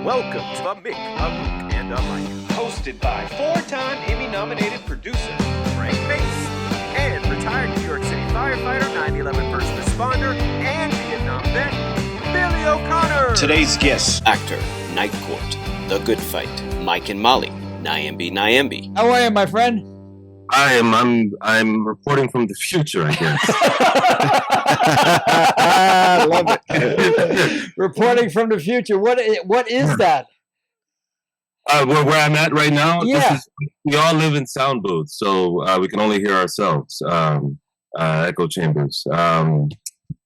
Welcome to the Mick, a Mook, and a Mike. Hosted by four-time Emmy-nominated producer Frank Mace and retired New York City firefighter, 9/11 first responder, and Vietnam vet, Billy O'Connor. Today's guests: actor, Night Court, The Good Fight, Mike and Mollie, Nyambi. How are you, my friend? I'm reporting from the future, I guess. I love it. Reporting from the future. What is that? Where I'm at right now, Yeah. We all live in sound booths, so we can only hear ourselves, echo chambers.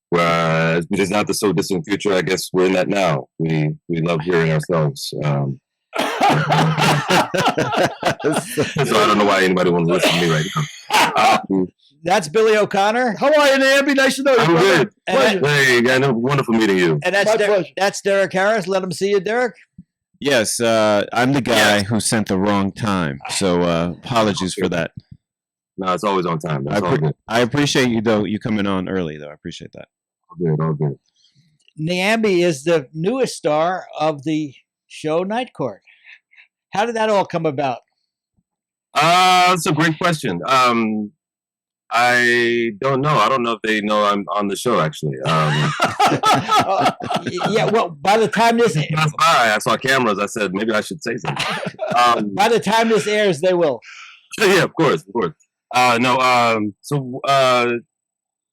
Whereas it is not the so distant future. I guess we're in that now. We love hearing ourselves. So I don't know why anybody wants to listen to me right now. That's Billy O'Connor. How are you, Nyambi? Nice to know you. I'm good. And Hey, I know. Wonderful meeting you. And My pleasure. that's Derek Harris. Let him see you, Derek. Yes, I'm the guy who sent the wrong time, so apologies for that. No, it's always on time. That's all good. I appreciate you, though, you coming on early, though. I appreciate that. All good. Nyambi is the newest star of the show Night Court. How did that all come about? That's a great question. I don't know. I don't know if they know I'm on the show, actually. Yeah, well, by the time this I saw cameras. I said, maybe I should say something. by the time this airs, they will. Yeah, of course.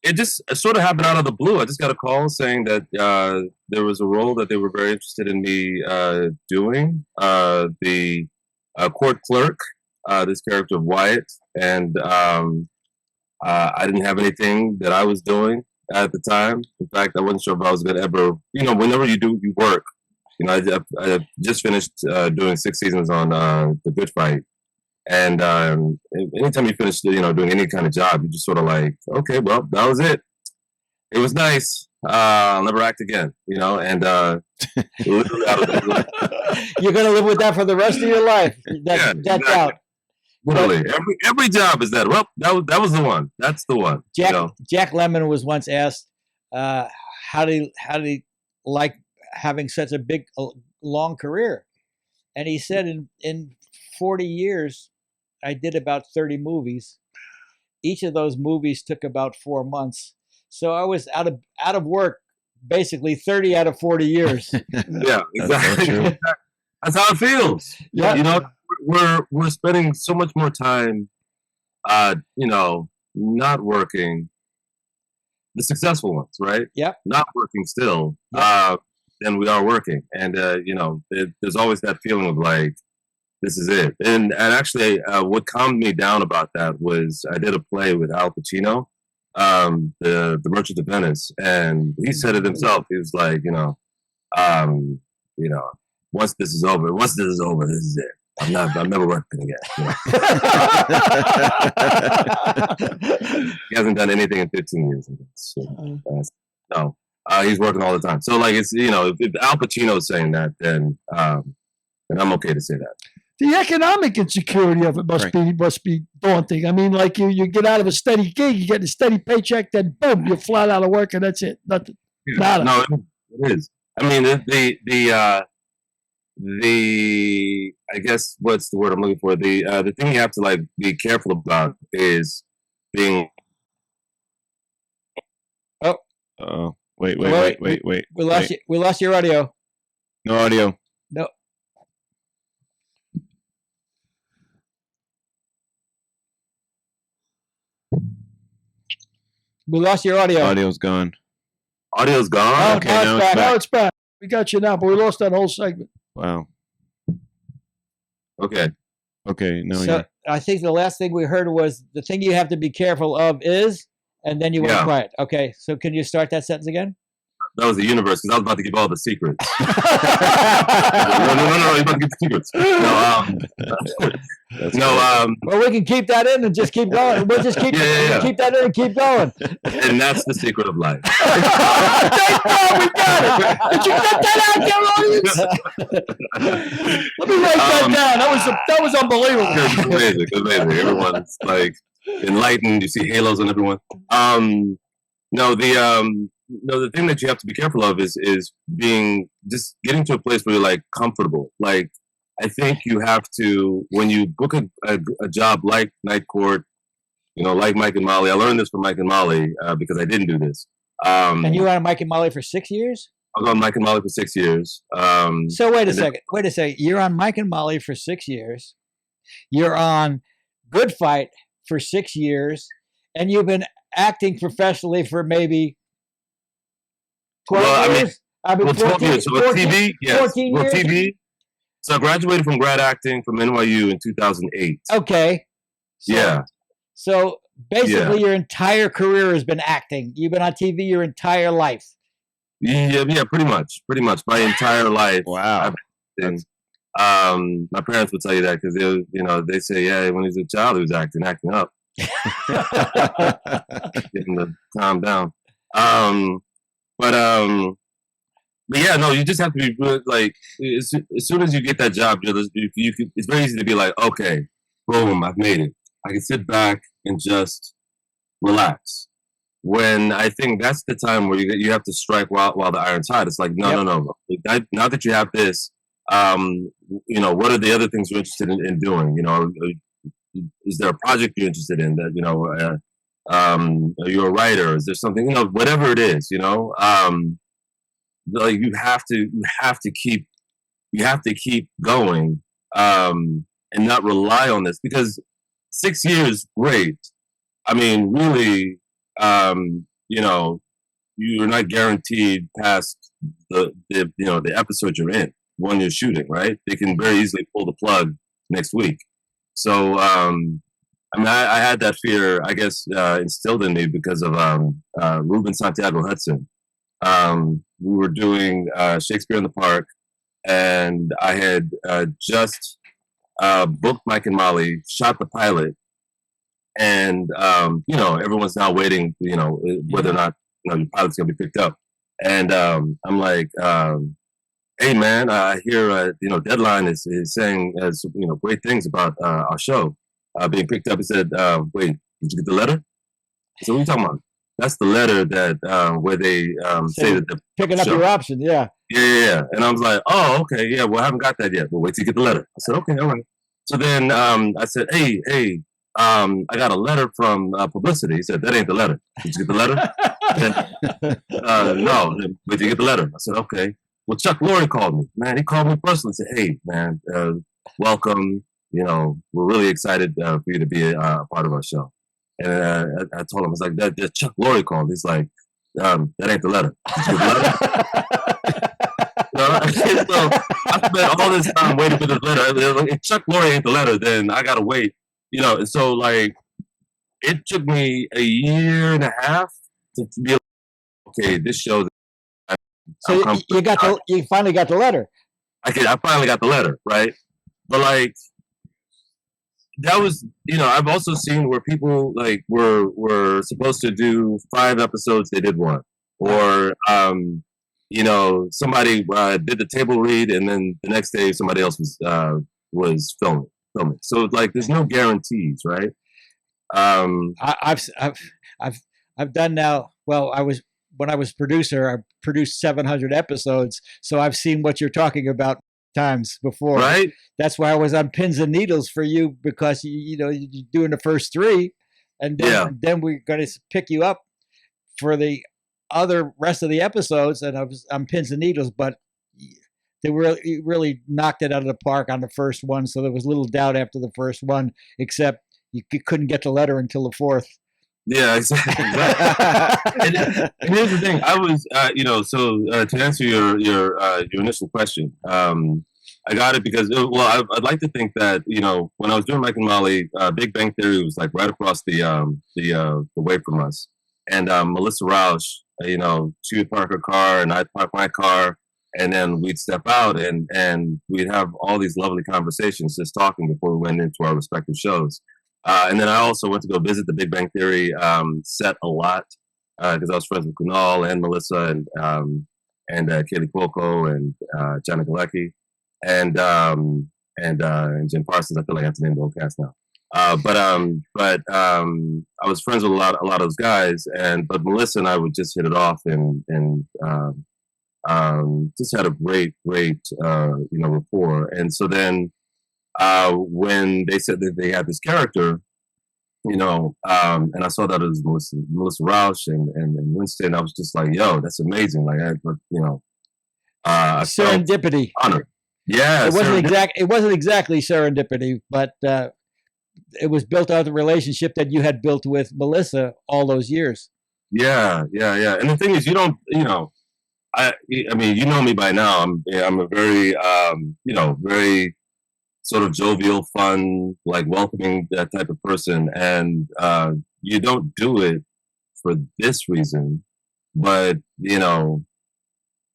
It just sort of happened out of the blue. I just got a call saying that there was a role that they were very interested in me doing. The court clerk, this character of Wyatt, and I didn't have anything that I was doing at the time. In fact, I wasn't sure if I was going to ever, whenever you work, I just finished doing 6 seasons on The Good Fight. And anytime you finish, doing any kind of job, you just sort of like, okay, well, that was it. It was nice. I'll never act again, and literally out of the You're going to live with that for the rest of your life. That's exactly. out. Literally, every job is that. Well, that was the one. That's the one. Jack Lemmon was once asked, how did he like having such a big, long career? And he said, in 40 years, I did about 30 movies. Each of those movies took about 4 months. So I was out of work basically 30 out of 40 years. Yeah, exactly. That's how it feels. Yeah. We're spending so much more time, not working. The successful ones, right? Yep. Not working still, than we are working, and there's always that feeling of like, this is it. And actually, what calmed me down about that was I did a play with Al Pacino, the Merchant of Venice, and he said it himself. He was like, once this is over, this is it. I'm never working again. He hasn't done anything in 15 years. So, he's working all the time. So like, it's, if Al Pacino is saying that, then I'm okay to say that. The economic insecurity of it must be daunting. I mean, like you get out of a steady gig, you get a steady paycheck, then boom, you're flat out of work, and that's it. Nothing. Nada. No, it is. I mean, the I guess what's the word I'm looking for? The thing you have to like be careful about is being. Oh, wait. We lost your audio. No audio. No. We lost your audio. Audio's gone. Audio's gone. Oh, Okay, now now it's it's back. back. Now it's back. We got you now, but we lost that whole segment. Wow. Okay. No, So I think the last thing we heard was the thing you have to be careful of is, and then you went quiet. Okay, so can you start that sentence again? That was the universe, because I was about to give all the secrets. No, you're about to get the secrets. Well, we can keep that in and just keep going. We'll just keep keep that in and keep going. And that's the secret of life. Thank God we got it. Did you get that out there, audience? Let me write that down. That was unbelievable. It's amazing. Everyone's like enlightened. You see halos on everyone. no, the thing that you have to be careful of is just getting to a place where you're like comfortable. Like, I think you have to, when you book a job like Night Court, like Mike and Mollie. I learned this from Mike and Mollie because I didn't do this. And you were on Mike and Mollie for 6 years? I was on Mike and Mollie for 6 years. So wait a second. You're on Mike and Mollie for 6 years. You're on Good Fight for 6 years, and you've been acting professionally for maybe 12 years? 12 years. So 14, TV, yes. 14 years? TV. So I graduated from grad acting from NYU in 2008. Okay. Yeah. So basically your entire career has been acting. You've been on TV your entire life. Yeah, pretty much. My entire life. Wow. My parents would tell you that because they say, yeah, when he was a child, he was acting up. Getting the calm down. But yeah, no, you just have to be good. Like, as soon as you get that job, it's very easy to be like, okay, boom, I've made it. I can sit back and just relax. When I think that's the time where you have to strike while the iron's hot. It's like, no. Now that you have this, what are the other things you're interested in doing? Is there a project you're interested in that, are you a writer? Is there something, whatever it is, like you have to keep going, and not rely on this, because 6 years, great. I mean, really, you're not guaranteed past the episode you're in when you're shooting, right? They can very easily pull the plug next week. So, I had that fear, I guess, instilled in me because of Ruben Santiago Hudson. We were doing Shakespeare in the Park, and I had just booked Mike and Mollie, shot the pilot, and everyone's now waiting, whether or not your pilot's gonna be picked up. And I'm like, hey man, I hear Deadline is saying great things about our show being picked up. He said, wait, did you get the letter? I said, what are you talking about? That's the letter that where they say that they're picking up your option. Yeah. Yeah. And I was like, oh, okay, yeah. Well, I haven't got that yet. Well, wait till you get the letter. I said, okay, all right. So then I said, hey, I got a letter from Publicity. He said, that ain't the letter. Did you get the letter? No. Wait till you get the letter. I said, okay. Well, Chuck Lorre called me. Man, he called me personally and said, hey, man, welcome. We're really excited for you to be a part of our show. And I told him, I was like, that Chuck Lorre called. He's like, that ain't the letter. Did you get the letter? So I spent all this time waiting for this letter. If Chuck Lorre ain't the letter, then I gotta wait. And so like it took me a year and a half to be okay. This show. So you finally got the letter. I finally got the letter, right? But like. That was, I've also seen where people like were supposed to do 5 episodes, they did 1, or somebody did the table read, and then the next day somebody else was filming. So like, there's no guarantees, right? I've done now. Well, when I was producer, I produced 700 episodes, so I've seen what you're talking about times before, right? That's why I was on pins and needles for you, because you're doing the first 3, and then we're going to pick you up for the rest of the episodes, and I was on pins and needles, but they really knocked it out of the park on the first one, so there was little doubt after the first one, except you couldn't get the letter until the 4th. Yeah, exactly. and here's the thing. I was, to answer your initial question, I got it because, I'd like to think that, when I was doing Mike and Mollie, Big Bang Theory was like right across the way from us, and Melissa Rausch, she would park her car and I'd park my car, and then we'd step out and we'd have all these lovely conversations just talking before we went into our respective shows. And then I also went to go visit the Big Bang Theory set a lot because I was friends with Kunal and Melissa and Kaylee Cuoco and Janet Galecki and Jim Parsons. I feel like I have to name the whole cast now. I was friends with a lot of those guys, but Melissa and I would just hit it off and just had a great rapport. And so then when they said that they had this character, and I saw that it was Melissa Rauch and Winston, I was just like, yo, that's amazing. Like, I Serendipity. Honored. Yeah, It wasn't exactly serendipity, but it was built out of the relationship that you had built with Melissa all those years. Yeah. And the thing is, I mean, you know me by now. I'm a very, very sort of jovial, fun, like welcoming that type of person. And you don't do it for this reason, but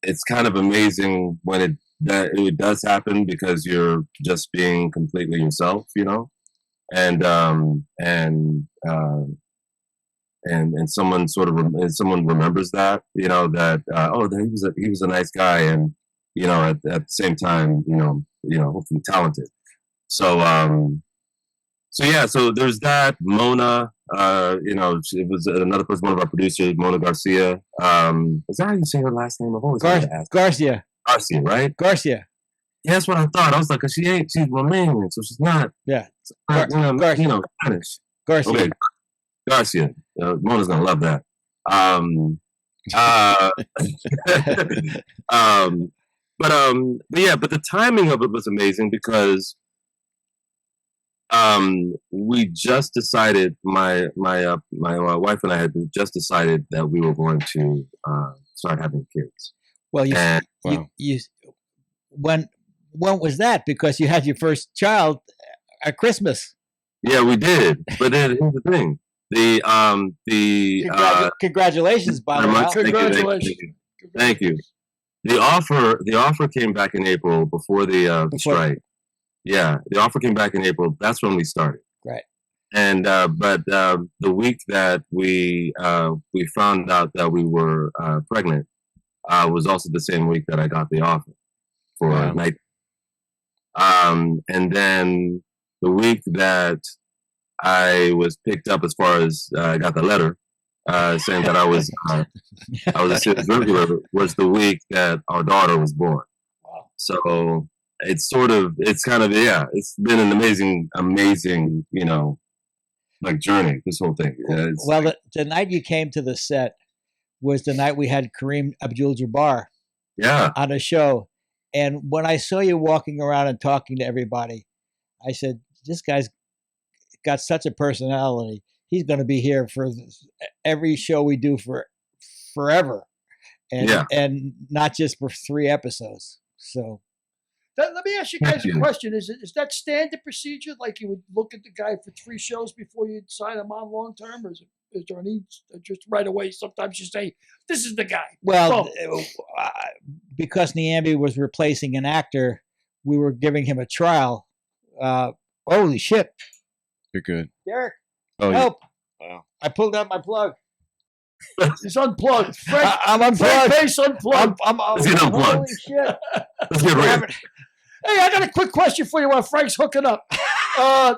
it's kind of amazing when it does happen because you're just being completely yourself, and someone someone remembers that, that he was a nice guy, and at the same time, hopefully talented. So so there's that. Mona, it was another person, one of our producers, Mona Garcia. Is that how you say her last name? I've always Garcia. Garcia, right? Garcia. Yeah, that's what I thought. I was like, she's Romanian, so she's not. Yeah. Garcia. Spanish. Garcia. Okay. Garcia. Mona's gonna love that. But the timing of it was amazing because we just decided, my wife and I had just decided that we were going to start having kids. Well, when was that? Because you had your first child at Christmas. Yeah, we did. But then here's the thing: congratulations, by the way. Congratulations! Thank you. The offer came back in April before the strike. Yeah, the offer came back in April. That's when we started. Right. And but the week that we found out that we were pregnant was also the same week that I got the offer for night. And then the week that I was picked up, as far as I got the letter saying that I was a serious regular, was the week that our daughter was born. Wow. So it's been an amazing, journey, this whole thing. Well, the night you came to the set was the night we had Kareem Abdul-Jabbar on a show. And when I saw you walking around and talking to everybody, I said, this guy's got such a personality. He's going to be here for every show we do for forever, and not just for 3 episodes. So let me ask you guys a question. Is that standard procedure? Like you would look at the guy for 3 shows before you'd sign him on long term, or is there any just right away? Sometimes you say, this is the guy. Well, because Nyambi was replacing an actor, we were giving him a trial. Holy shit. You're good. Derek, help. Wow. I pulled out my plug. He's unplugged. I'm unplugged. Face unplugged. Let's get unplugged. Holy shit. Let's get ready. Hey, I got a quick question for you while Frank's hooking up. I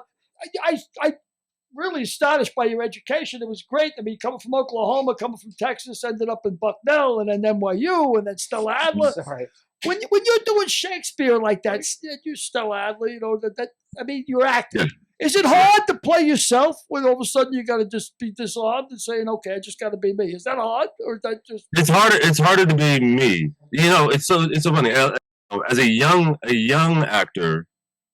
really astonished by your education. It was great. I mean, coming from Oklahoma, coming from Texas, ended up in Bucknell and then NYU and then Stella Adler. Sorry. When you're doing Shakespeare like that, you Stella Adler, you're acting. Yeah. Is it hard to play yourself when all of a sudden you got to just be disarmed and saying, okay, I just got to be me? Is that hard, or is that just? It's harder. It's harder to be me. It's so funny. As a young actor,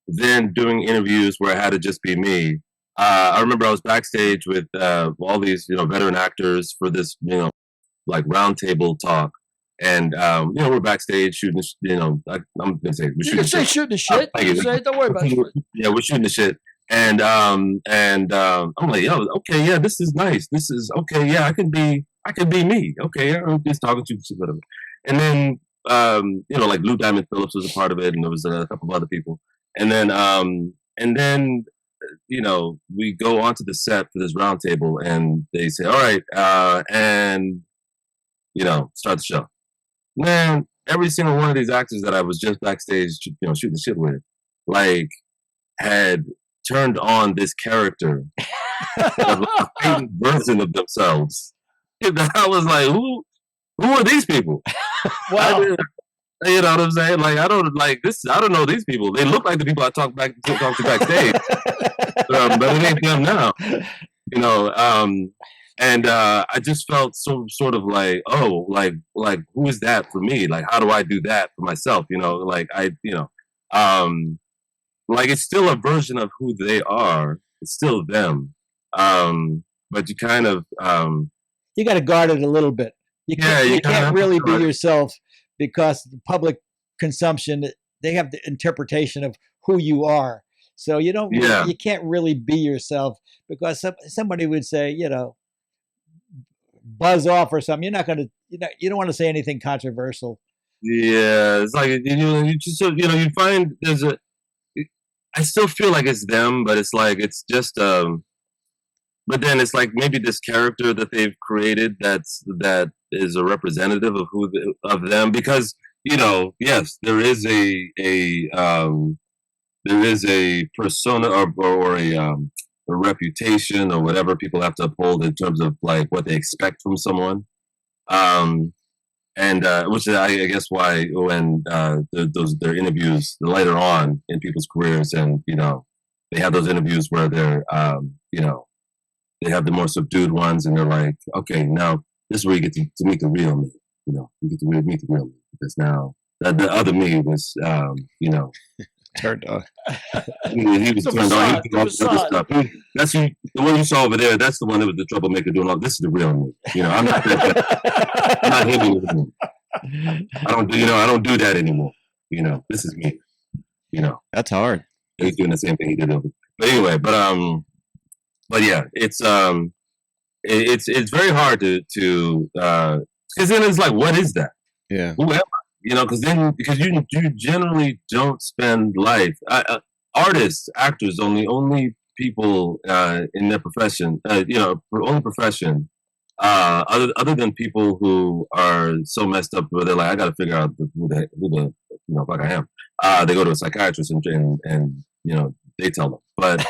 then doing interviews where I had to just be me. I remember I was backstage with all these veteran actors for this like round table talk, and we're backstage shooting. I'm gonna say you can say shooting the shit. Don't worry about it. Yeah, we're shooting the shit. And I'm like, yo, okay, yeah, this is nice. This is okay, yeah, I can be me. Okay, yeah, I'm just talking to you, whatever. And then like Lou Diamond Phillips was a part of it, and there was a couple of other people. And then we go onto the set for this round table, and they say, all right, and start the show. Man, every single one of these actors that I was just backstage, shooting the shit with, like, had turned on this character, a fake version of themselves. And I was like, who are these people? Wow. You know what I'm saying? Like, I don't like this. I don't know these people. They look like the people I talk to backstage, but it ain't them now. You know, and I just felt sort of like, oh, like who is that for me? Like, how do I do that for myself? You know, like like it's still a version of who they are. It's still them, but you kind of you got to guard it a little bit. You can't really be yourself, because the public consumption, they have the interpretation of who you are. So you don't, you can't really be yourself, because somebody would say, you know, buzz off or something. You're not going to, you don't want to say anything controversial. Yeah, it's like you just you find there's I still feel like it's them, but it's like it's just but then it's like maybe this character that they've created that is a representative of of them, because yes, there is a persona or a reputation or whatever people have to uphold in terms of like what they expect from someone, and which is I guess why when their interviews later on in people's careers, and they have those interviews where they're they have the more subdued ones, and they're like, okay, now this is where you get to meet the real me. You get to meet the real me, because now the other me was, turned on. He was turned on. He was all this other stuff. That's the one you saw over there. That's the one that was the troublemaker doing all. This is the real me. I'm not that. I'm not him anymore. I don't do that anymore. This is me. That's hard. He's doing the same thing he did over. But anyway, but yeah, it's very hard to because then it's like, what is that? Yeah. Whoever, because you generally don't spend life. Artists, actors, only people in their profession, only profession. Other than people who are so messed up where they're like, I got to figure out who the fuck I am. They go to a psychiatrist and they tell them. But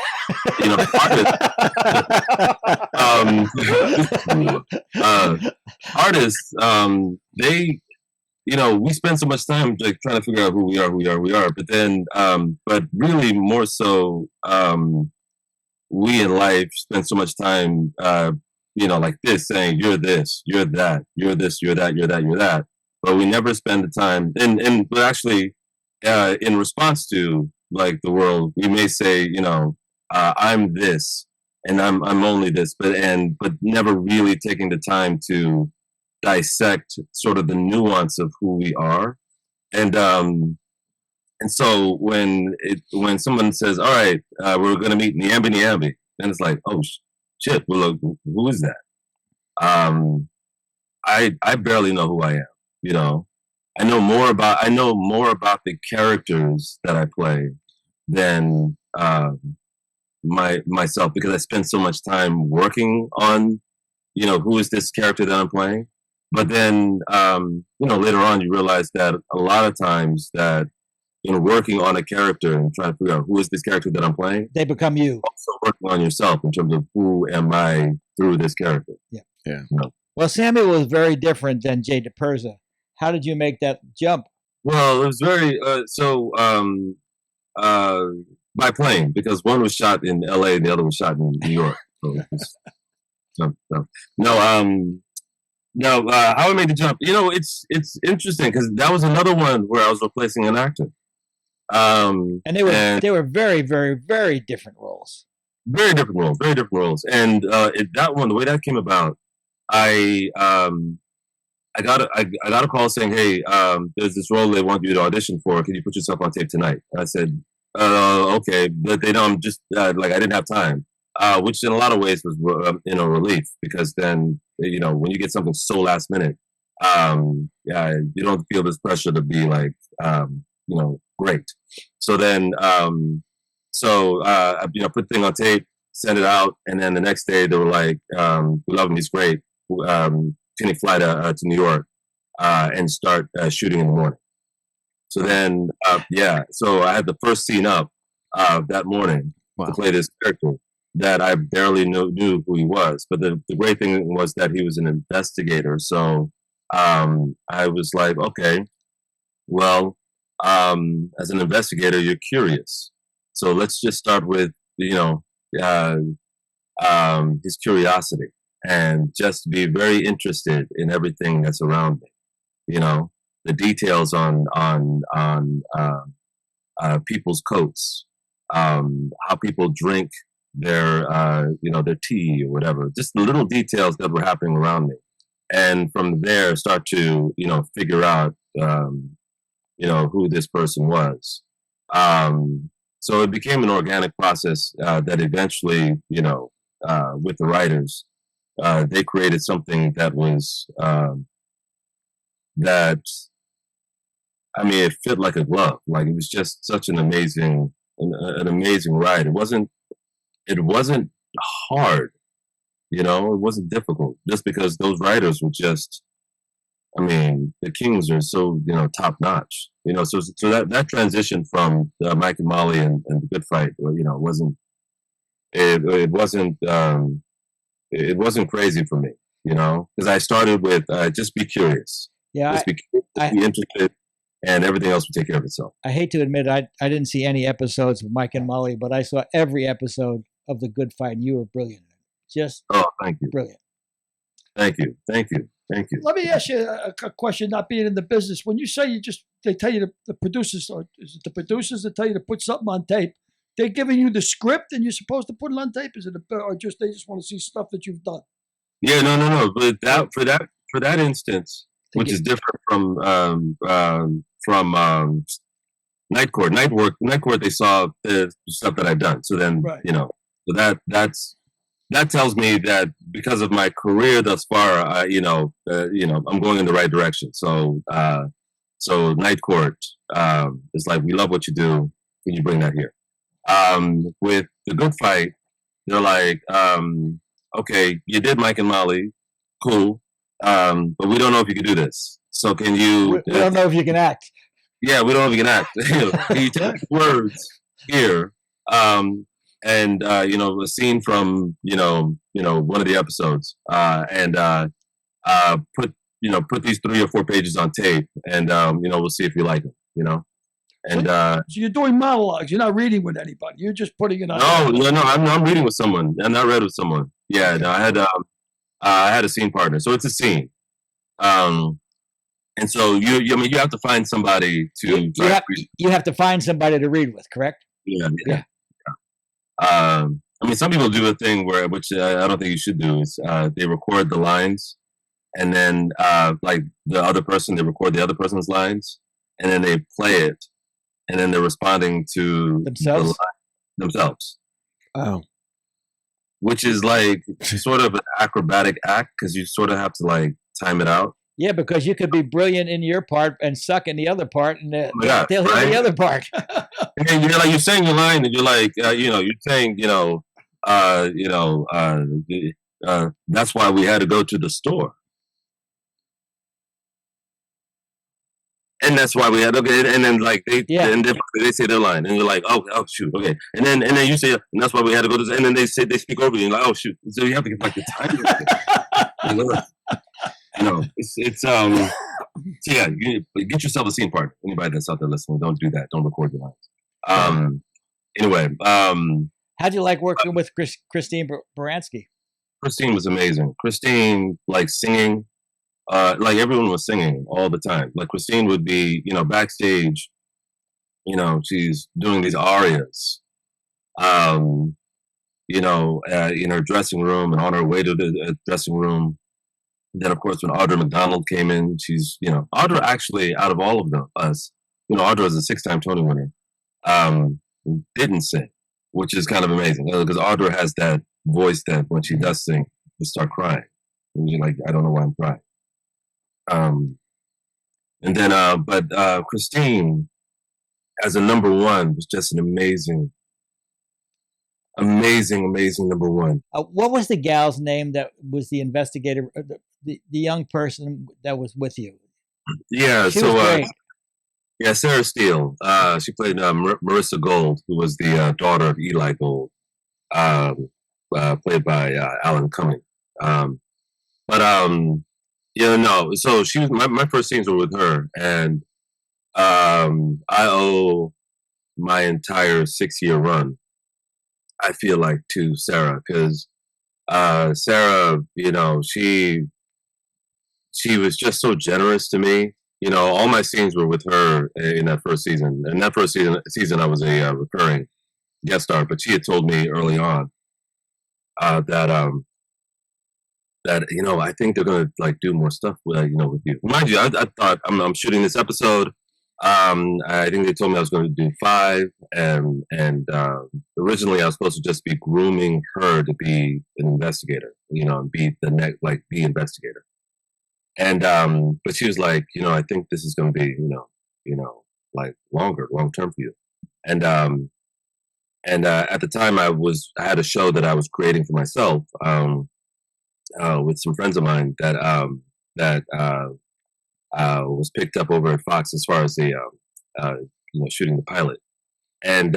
artists, they, we spend so much time like trying to figure out who we are. But then, but really more so, we in life spend so much time, like this, saying you're this, you're that, you're this, you're that, you're that, you're that. But we never spend the time, but actually, in response to like the world, we may say, I'm this and I'm only this, but never really taking the time to dissect sort of the nuance of who we are. And so when someone says, all right, we're going to meet Nyambi, then it's like, oh shit, well, who is that? I barely know who I am, I know more about the characters that I play than myself, because I spend so much time working on, who is this character that I'm playing. But then, later on, you realize that a lot of times that, working on a character and trying to figure out who is this character that I'm playing, they become you. Also working on yourself in terms of who am I through this character. Yeah. Well, Samuel was very different than Jay DiPerza. How did you make that jump? Well, it was very by plane, because one was shot in LA and the other was shot in New York. How I made the jump, it's interesting, because that was another one where I was replacing an actor. And they were very, very, very different roles. Very different roles. And that one, the way that came about, I got a call saying, hey, there's this role they want you to audition for. Can you put yourself on tape tonight? And I said, okay, but they don't just I didn't have time, which in a lot of ways was relief, because then when you get something so last minute, you don't feel this pressure to be like great. So then I put the thing on tape, send it out, and then the next day they were like, we love him, he's great. Can he fly to New York and start shooting in the morning? So then, so I had the first scene up that morning, to play this character that I barely knew who he was. But the great thing was that he was an investigator. So I was like, okay, well, as an investigator, you're curious. So let's just start with, his curiosity and just be very interested in everything that's around me. The details on people's coats, how people drink their tea or whatever, just the little details that were happening around me. And from there, start to, figure out, who this person was. So it became an organic process that eventually, with the writers, they created something that was, it fit like a glove. Like, it was just such an amazing ride. It wasn't hard, it wasn't difficult, just because those writers were just, the Kings are so, top notch, so that transition from Mike and Mollie and the Good Fight, it wasn't crazy for me, because I started with just be curious. Yeah, just be interested, and everything else will take care of itself. I hate to admit I didn't see any episodes of Mike and Mollie, but I saw every episode of The Good Fight, and you were brilliant. Just thank you. Brilliant. Thank you. Let me ask you a question, not being in the business. When you say they tell you the producers, or is it the producers that tell you to put something on tape? They're giving you the script and you're supposed to put it on tape? Is it or just they just want to see stuff that you've done? Yeah, no. But for that instance, which is different from Night Court. Night Court, they saw the stuff that I've done. So then, right. So that tells me that because of my career thus far, I'm going in the right direction. So Night Court is like, we love what you do. Can you bring that here? With The Good Fight, they're like, okay, you did Mike and Mollie, cool, but we don't know if you can do this. So can you? We don't know if you can act. Yeah, we don't know if you can act. Can you take words here? And a scene from one of the episodes, and put these 3 or 4 pages on tape, and we'll see if you like them. And so you're doing monologues. You're not reading with anybody. You're just putting it on. No. I'm reading with someone. I'm not read with someone. Yeah, okay. No, I had a scene partner, so it's a scene. And so you have to find somebody to. You have to find somebody to read with, correct? Yeah. Some people do a thing which I don't think you should do, is they record the lines, and then like the other person, they record the other person's lines, and then they play it, and then they're responding to themselves. Oh. Which is like sort of an acrobatic act, because you sort of have to like time it out. Yeah, because you could be brilliant in your part and suck in the other part, and they'll hear the other part. And you're saying your line, and you're like, you're saying, that's why we had to go to the store. And that's why we had, okay, and then like they say their line, and you're like, oh shoot, okay, and then you say, and that's why we had to go to, and then they speak over you, and you're like, oh shoot, so you have to get like the time. It's yeah, get yourself a scene partner. Anybody that's out there listening, don't do that. Don't record your lines. Anyway, how'd you like working with Christine Baranski? Christine was amazing. Christine, like singing, like everyone was singing all the time. Like Christine would be, backstage, she's doing these arias, in her dressing room and on her way to the dressing room. Then, of course, when Audra McDonald came in, she's, Audra actually, out of all of us, Audra is a 6-time Tony winner, didn't sing, which is kind of amazing, because Audra has that voice that when she does sing, you start crying. And you're like, I don't know why I'm crying. And then, but Christine, as a number one, was just an amazing number one. What was the gal's name that was the investigator, the young person that was with you? Yeah, she was great. Yeah, Sarah Steele. She played Marissa Gold, who was the daughter of Eli Gold, played by Alan Cumming. But no. So she was my first scenes were with her, and I owe my entire 6-year run, I feel like, to Sarah, because Sarah, she was just so generous to me. All my scenes were with her in that first season. And that first season I was a recurring guest star. But she had told me early on that I think they're gonna do more stuff with you. Mind you, I thought I'm shooting this episode. I think they told me I was going to do 5, and originally I was supposed to just be grooming her to be an investigator, and be the the investigator. And but she was like, I think this is going to be, long term for you. And at the time I had a show that I was creating for myself with some friends of mine that was picked up over at Fox as far as the shooting the pilot. And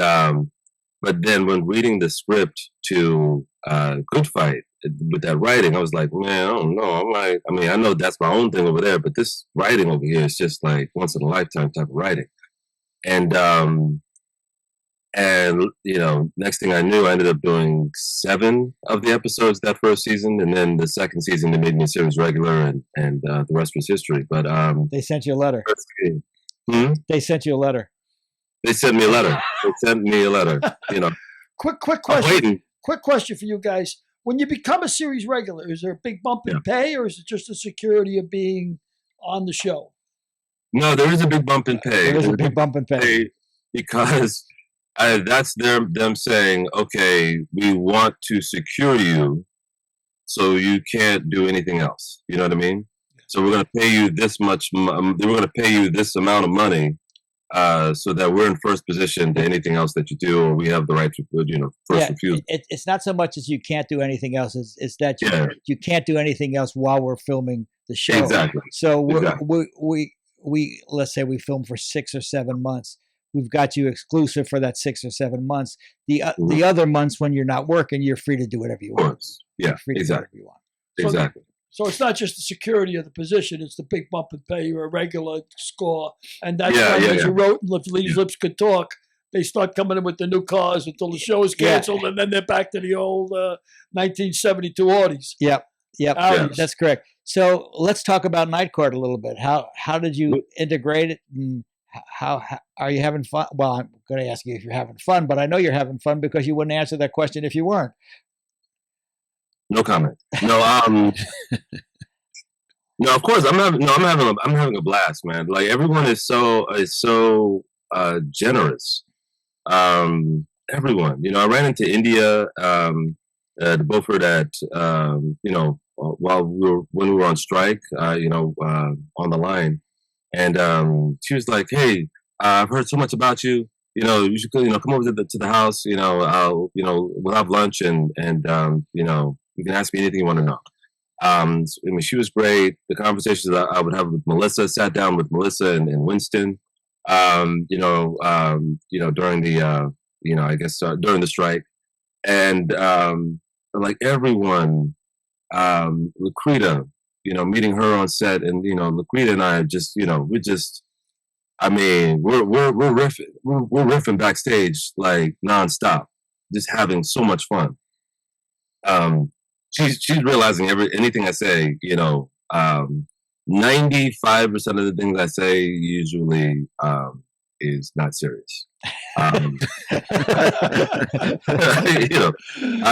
but then when reading the script to Good Fight with that writing, I was like, man, I don't know. I know that's my own thing over there, but this writing over here is just like once in a lifetime type of writing. And next thing I knew, I ended up doing 7 of the episodes that first season, and then the second season they made me a series regular, and the rest was history. But they sent you a letter. They sent you a letter. They sent me a letter. Quick question. Quick question for you guys. When you become a series regular, is there a big bump in pay, or is it just the security of being on the show? No, there is a big bump in pay. There is a big bump in pay because that's them saying, okay, we want to secure you, so you can't do anything else. You know what I mean? So we're going to pay you this much. We're going to pay you this amount of money, so that we're in first position to anything else that you do, or we have the right to, first refusal. It's not so much as you can't do anything else; it's that you can't do anything else while we're filming the show. Exactly. So we let's say we film for 6 or 7 months. We've got you exclusive for that 6 or 7 months. The other months when you're not working, you're free to do whatever you want. Yeah, exactly. You want. Exactly. So it's not just the security of the position; it's the big bump in pay. You're a regular score, and that's why, as you wrote, "If Lee's Lips Could Talk," they start coming in with the new cars until the show is canceled, and then they're back to the old 1972 Audis. Yep, that's correct. So let's talk about Night Court a little bit. How did you integrate it, and how are you having fun? Well, I'm going to ask you if you're having fun, but I know you're having fun because you wouldn't answer that question if you weren't. No comment. No, no. Of course, I'm having a blast, man. Like, everyone is so generous. Everyone, I ran into India, the Beaufort at when we were on strike, on the line, and she was like, "Hey, I've heard so much about you. You should come over to the house. We'll have lunch, and you can ask me anything you want to know." She was great. The conversations that I would have with Melissa, sat down with Melissa and Winston, during the, during the strike. And, like, everyone, Laquita, meeting her on set, and, Laquita and I just, we're riffing backstage, like, nonstop, just having so much fun. She's realizing anything I say, 95% of the things I say usually is not serious.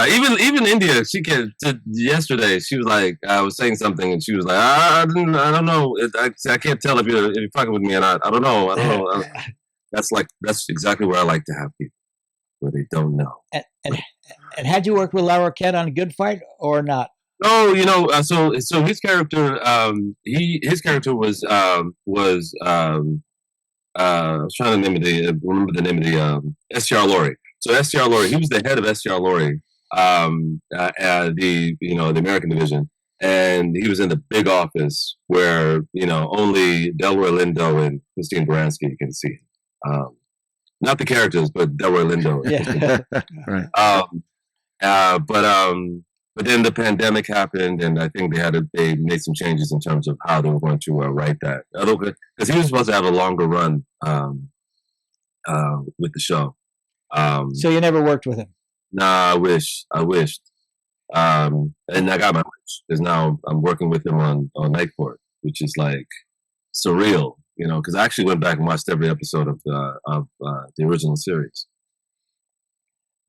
Even India, yesterday she was like, I was saying something, and she was like, I don't know, I can't tell if you're fucking with me or not. I don't know. That's exactly where I like to have people, where they don't know. And had you worked with Lara Kent on Good Fight or not? No, so his character, his character was I was trying to remember the name of the STR Laurie. So STR Laurie, he was the head of STR Laurie, the American division, and he was in the big office where only Delroy Lindo and Christine Baranski can see him. Not the characters, but Delroy Lindo. Yeah. Right. But then the pandemic happened, and I think they made some changes in terms of how they were going to write that. Because he was supposed to have a longer run with the show. So you never worked with him? Nah, I wished. And I got my wish because now I'm working with him on Night Court, which is like surreal, because I actually went back and watched every episode of the original series.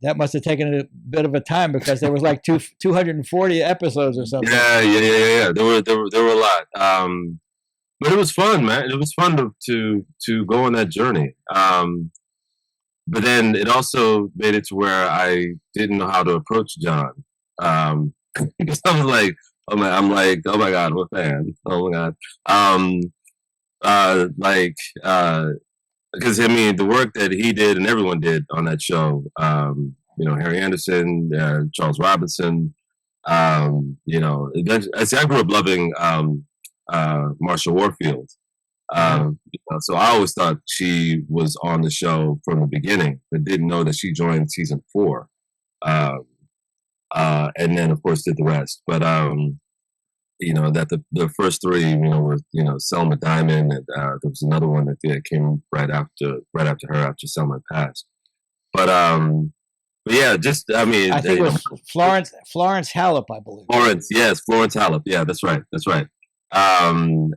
That must have taken a bit of a time because there was like 240 episodes or something. Yeah. There were a lot. But it was fun, man. It was fun to go on that journey. But then it also made it to where I didn't know how to approach John. Because I was like, oh my God, I'm a fan. Oh my God. Because the work that he did and everyone did on that show, Harry Anderson, Charles Robinson, eventually, I grew up loving Marsha Warfield. So I always thought she was on the show from the beginning, but didn't know that she joined season 4. And then of course did the rest. But that the first 3, were Selma Diamond, and there was another one that came right after her after Selma passed. But yeah, I think it was Florence Hallop, I believe. Florence Hallop. Yeah, that's right. And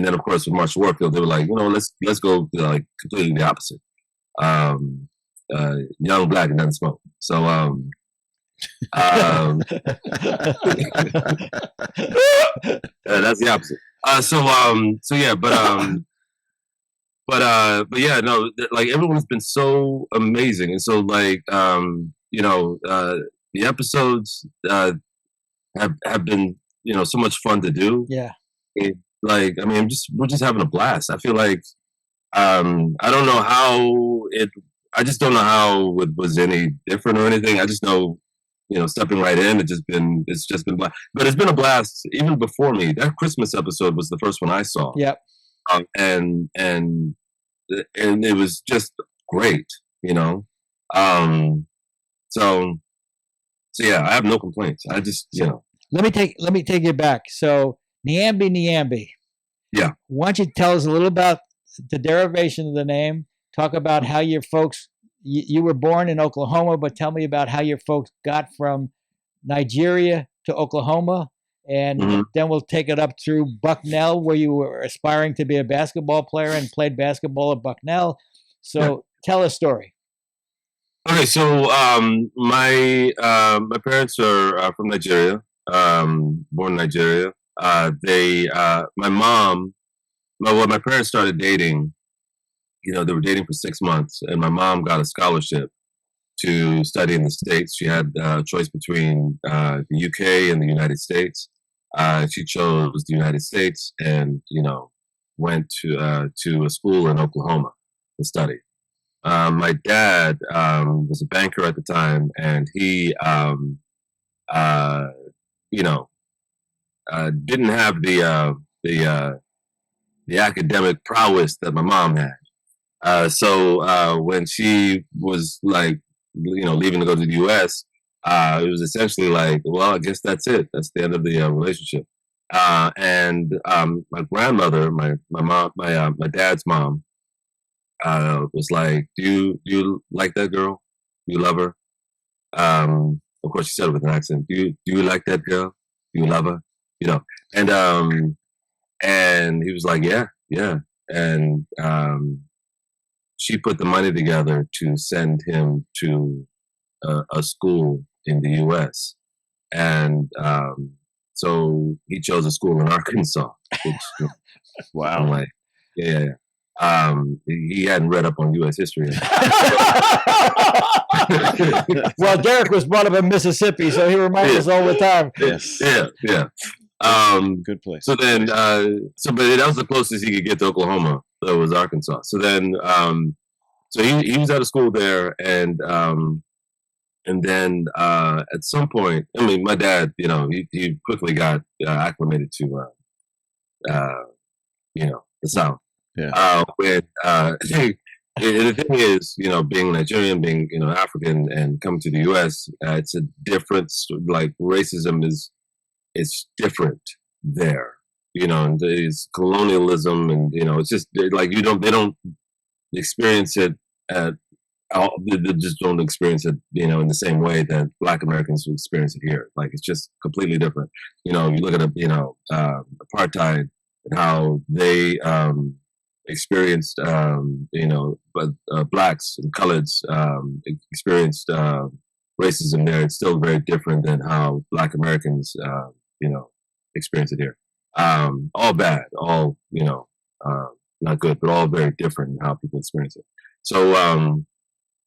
then of course with Marsha Warfield, they were like, let's go like completely the opposite. Young, black, and doesn't smoke. So that's the opposite. But yeah, no, like everyone's been so amazing, and so like the episodes have been so much fun to do. Yeah. We're just having a blast. I feel like I don't know how I just don't know how it was any different or anything. I just know, stepping right in, it's just been blast. But it's been a blast even before me. That Christmas episode was the first one I saw. Yep. And it was just great, So yeah, I have no complaints. I just, Let me take you back. So Nyambi. Yeah. Why don't you tell us a little about the derivation of the name? Talk about how your folks, you were born in Oklahoma, but tell me about how your folks got from Nigeria to Oklahoma. And then we'll take it up through Bucknell, where you were aspiring to be a basketball player and played basketball at Bucknell. So tell a story. Okay, so my parents are from Nigeria, born in Nigeria. My parents started dating. They were dating for 6 months, and my mom got a scholarship to study in the States. She had a choice between the UK and the United States. She chose the United States, and went to a school in Oklahoma to study. My dad was a banker at the time, and he didn't have the academic prowess that my mom had. So when she was leaving to go to the U.S., it was essentially like, well, I guess that's it. That's the end of the relationship. And my grandmother, my dad's mom, was like, "Do you like that girl? Do you love her?" Of course, she said it with an accent. Do you like that girl? Do you love her? And he was like, yeah. And she put the money together to send him to a school in the U.S. And so he chose a school in Arkansas. Which, wow. I'm like, yeah. He hadn't read up on U.S. history. Well, Derek was brought up in Mississippi, so he reminds us all the time. Yes. Yeah. Good place. So then, but that was the closest he could get to Oklahoma. So it was Arkansas. So then, so he was at a school there, and And then at some point, I mean, my dad, he quickly got acclimated to, the South. Yeah. The thing is, being Nigerian, being African, and coming to the U.S., it's a difference. Like racism it's different there. And it's colonialism, and it's just like they don't experience it at they just don't experience it, in the same way that Black Americans experience it here. Like it's just completely different. You look at apartheid and how they experienced, but blacks and coloreds experienced racism there. It's still very different than how Black Americans, experience it here. All bad, all not good, but all very different in how people experience it. So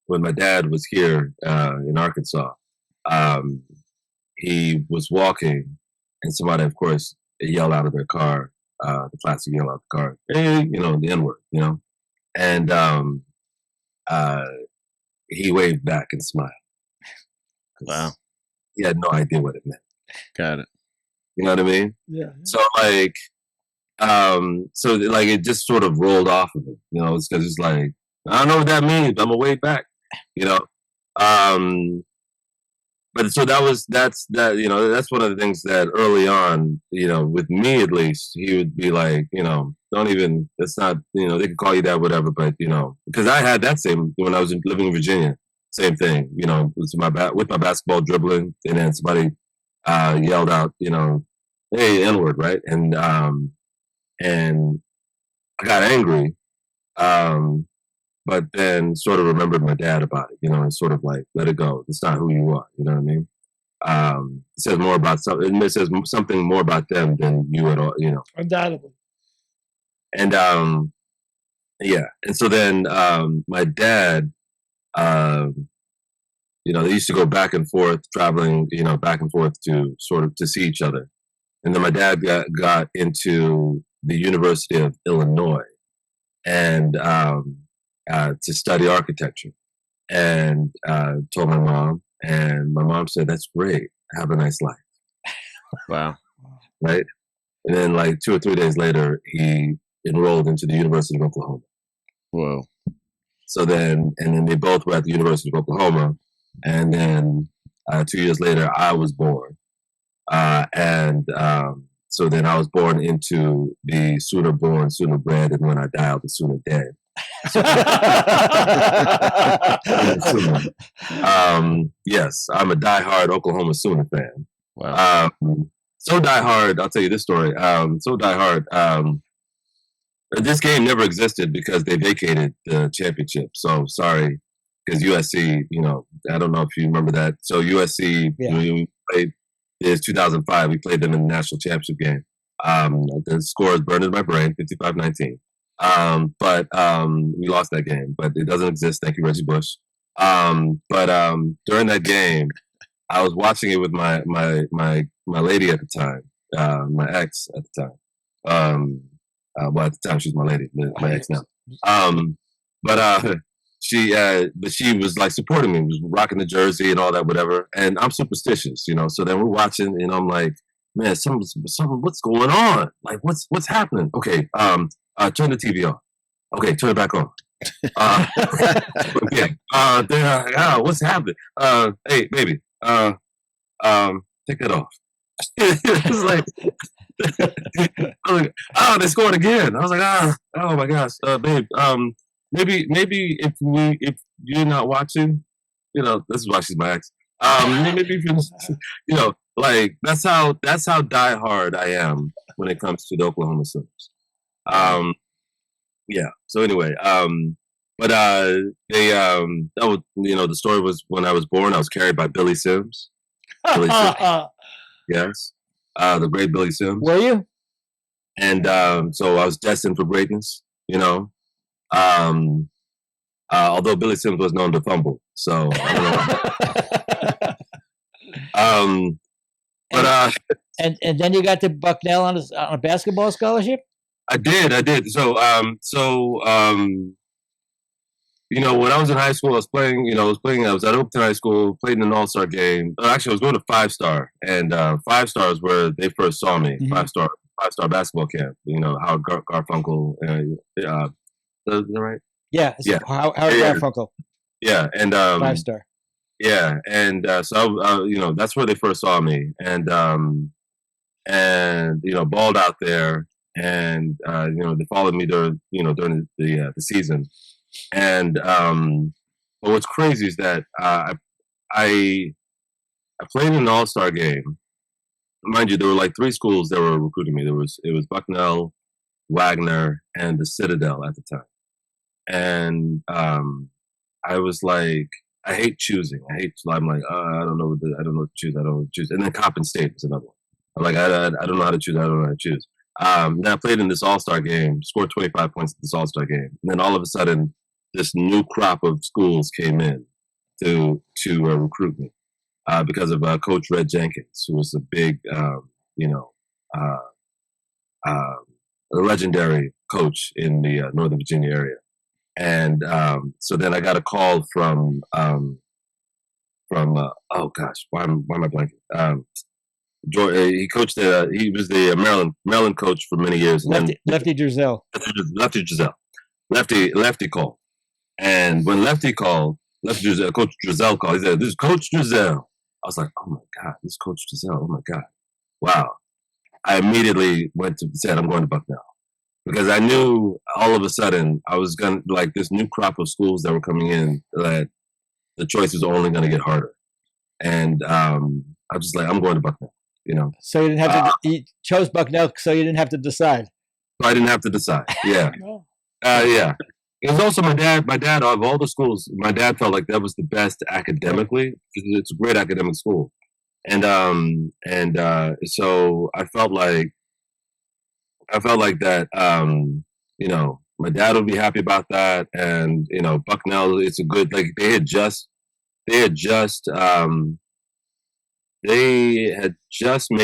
when my dad was here in Arkansas, he was walking, and somebody, of course, yelled out of their car, the classic yell out of the car, hey, the N-word, and he waved back and smiled. Wow. He had no idea what it meant. Got it. You know what I mean? Yeah. So it just sort of rolled off of him, it's because it's like, I don't know what that means. I'm gonna wave back, But so that's one of the things that early on, with me at least, he would be like, don't even, that's not, they could call you that, whatever, but because I had that same when I was living in Virginia, same thing, with my basketball dribbling, and then somebody yelled out, hey, N-word, right? And I got angry, but then sort of remembered my dad about it, and sort of like, let it go. It's not who you are. You know what I mean? It says more about something. It says something more about them than you at all. Undoubtedly. And yeah. And so then my dad, they used to go back and forth, traveling, back and forth to sort of to see each other. And then my dad got into the University of Illinois, and to study architecture, and told my mom, and my mom said, that's great, have a nice life. Wow. Right? And then like 2 or 3 days later, he enrolled into the University of Oklahoma. Whoa. So then they both were at the University of Oklahoma, and then 2 years later I was born, so then I was born into the sooner born, sooner bred, and when I die, I'll be sooner dead. Yes, I'm a diehard Oklahoma Sooner fan. Wow. So diehard, I'll tell you this story. So diehard. This game never existed because they vacated the championship. So sorry, because USC, I don't know if you remember that. So USC, we played. Is 2005. We played them in the national championship game. The score is burned in my brain, 55-19. But we lost that game. But it doesn't exist. Thank you, Reggie Bush. But during that game, I was watching it with my lady at the time, my ex at the time. Well, at the time she was my lady, my ex now. But she was like supporting me, was rocking the jersey and all that, whatever. And I'm superstitious, So then we're watching, and I'm like, man, something, what's going on? Like, what's happening? Okay, turn the TV on. Okay, turn it back on. Okay, what's happening? Hey, baby, take that off. It's like, I was like, they scored again. I was like, oh my gosh, babe, maybe if you're not watching, this is why she's my ex. Maybe if you, like that's how diehard I am when it comes to the Oklahoma Sooners. Yeah. So anyway, but they that was the story was when I was born, I was carried by Billy Sims. Billy Sims. Yes, the great Billy Sims. Were you? And so I was destined for greatness. Although Billy Sims was known to fumble, so I don't know. But and then you got to Bucknell on a basketball scholarship. I did. So when I was in high school, I was playing. I was at Oakton High School, played in an all-star game. Actually, I was going to 5-star, and 5-star is where they first saw me. Mhm. 5-star basketball camp. Howard Garfunkel. Is that right? Yeah. Yeah. Howard Yeah. Garfunkel, Yeah, and 5-star. yeah, and so that's where they first saw me, and balled out there, and they followed me during the season, and but what's crazy is that I played in an all-star game. Mind you, there were like 3 schools that were recruiting me. It was Bucknell, Wagner, and the Citadel at the time, and I was like, I hate choosing. I'm like, I don't know what to choose. I don't know what to choose. And then Coppin State is another one. I'm like, I don't know how to choose. I don't know how to choose. Then I played in this all-star game, scored 25 points in this all-star game. And then all of a sudden, this new crop of schools came in to recruit me because of Coach Red Jenkins, who was a big, a legendary coach in the Northern Virginia area. And so then I got a call from oh gosh, why am I blanking? He coached he was the Maryland coach for many years. Lefty Drizel. Lefty Drizel. Lefty called. And when Lefty called, Coach Drizel called, he said, "This is Coach Drizel." I was like, "Oh my God, this is Coach Drizel. Oh my God. Wow." I immediately said, "I'm going to Bucknell." Because I knew all of a sudden I was going to, like, this new crop of schools that were coming in, that the choice was only going to get harder. And I was just like, I'm going to Bucknell, So you didn't have to, you chose Bucknell so you didn't have to decide. So I didn't have to decide. Yeah. Yeah. It was also my dad, of all the schools, my dad felt like that was the best academically. It's a great academic school. And so I felt like that, my dad would be happy about that. And, Bucknell, it's a good, like, they had just made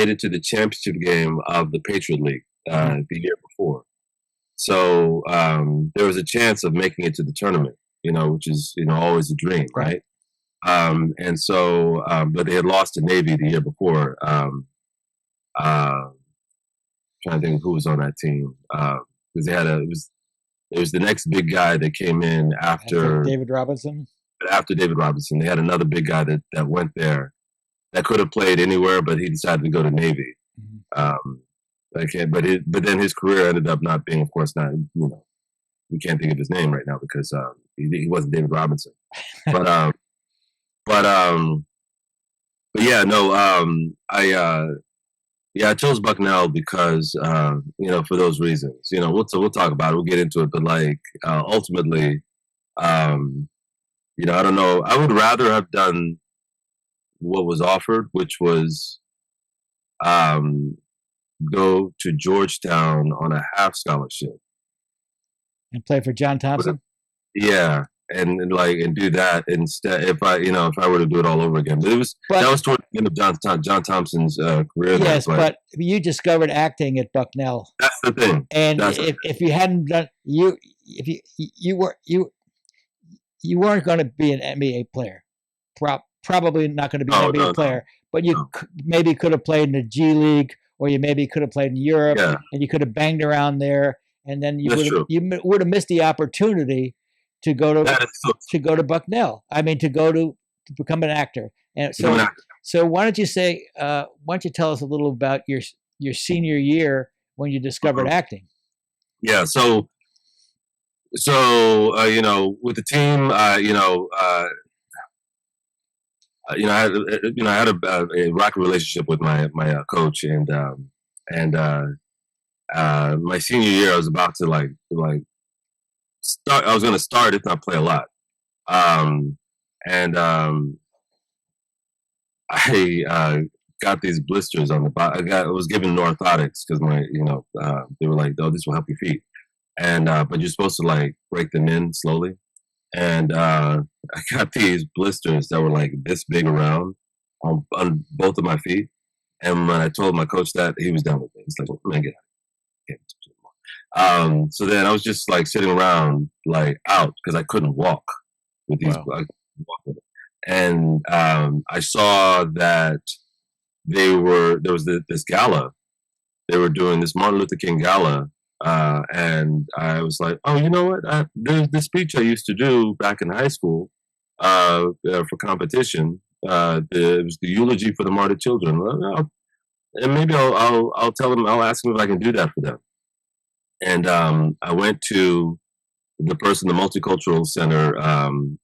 it to the championship game of the Patriot League, the year before. So, there was a chance of making it to the tournament, which is, always a dream, right? And so, but they had lost to Navy the year before. Trying to think of who was on that team, because it was the next big guy that came in after David Robinson. After David Robinson, they had another big guy that went there that could have played anywhere, but he decided to go to Navy. But then his career ended up not being, of course, not we can't think of his name right now because he wasn't David Robinson. But yeah, no, I chose Bucknell because, for those reasons, we'll talk about it. We'll get into it. But ultimately, I don't know. I would rather have done what was offered, which was go to Georgetown on a half scholarship and play for John Thompson. Yeah. And do that instead if I were to do it all over again. But that was toward the end of John Thompson's career. Yes, but you discovered acting at Bucknell. That's the thing. And if you hadn't done you weren't going to be an NBA player. Probably not going to be an NBA player. But you maybe could have played in the G League, or you maybe could have played in Europe, and you could have banged around there, and then you would have missed the opportunity to go to Bucknell. I mean, to become an actor. And so why don't you tell us a little about your senior year when you discovered acting? Yeah. So with the team, I had a rocky relationship with my coach, and my senior year, I was about to start. I was going to start, if not play a lot. I got these blisters on the bottom. I was given orthotics because they were like, "Oh, this will help your feet," and but you're supposed to break them in slowly. And I got these blisters that were like this big around on both of my feet. And when I told my coach that, he was done with me. He's like, "Well, man, get out." So then I was just sitting around out because I couldn't walk. with these. Wow. And I saw that there was this gala. They were doing this Martin Luther King gala, and I was like, oh, you know what? There's this speech I used to do back in high school for competition. It was the eulogy for the martyred children. And maybe I'll tell them, I'll ask them if I can do that for them. And I went to the person, the Multicultural Center,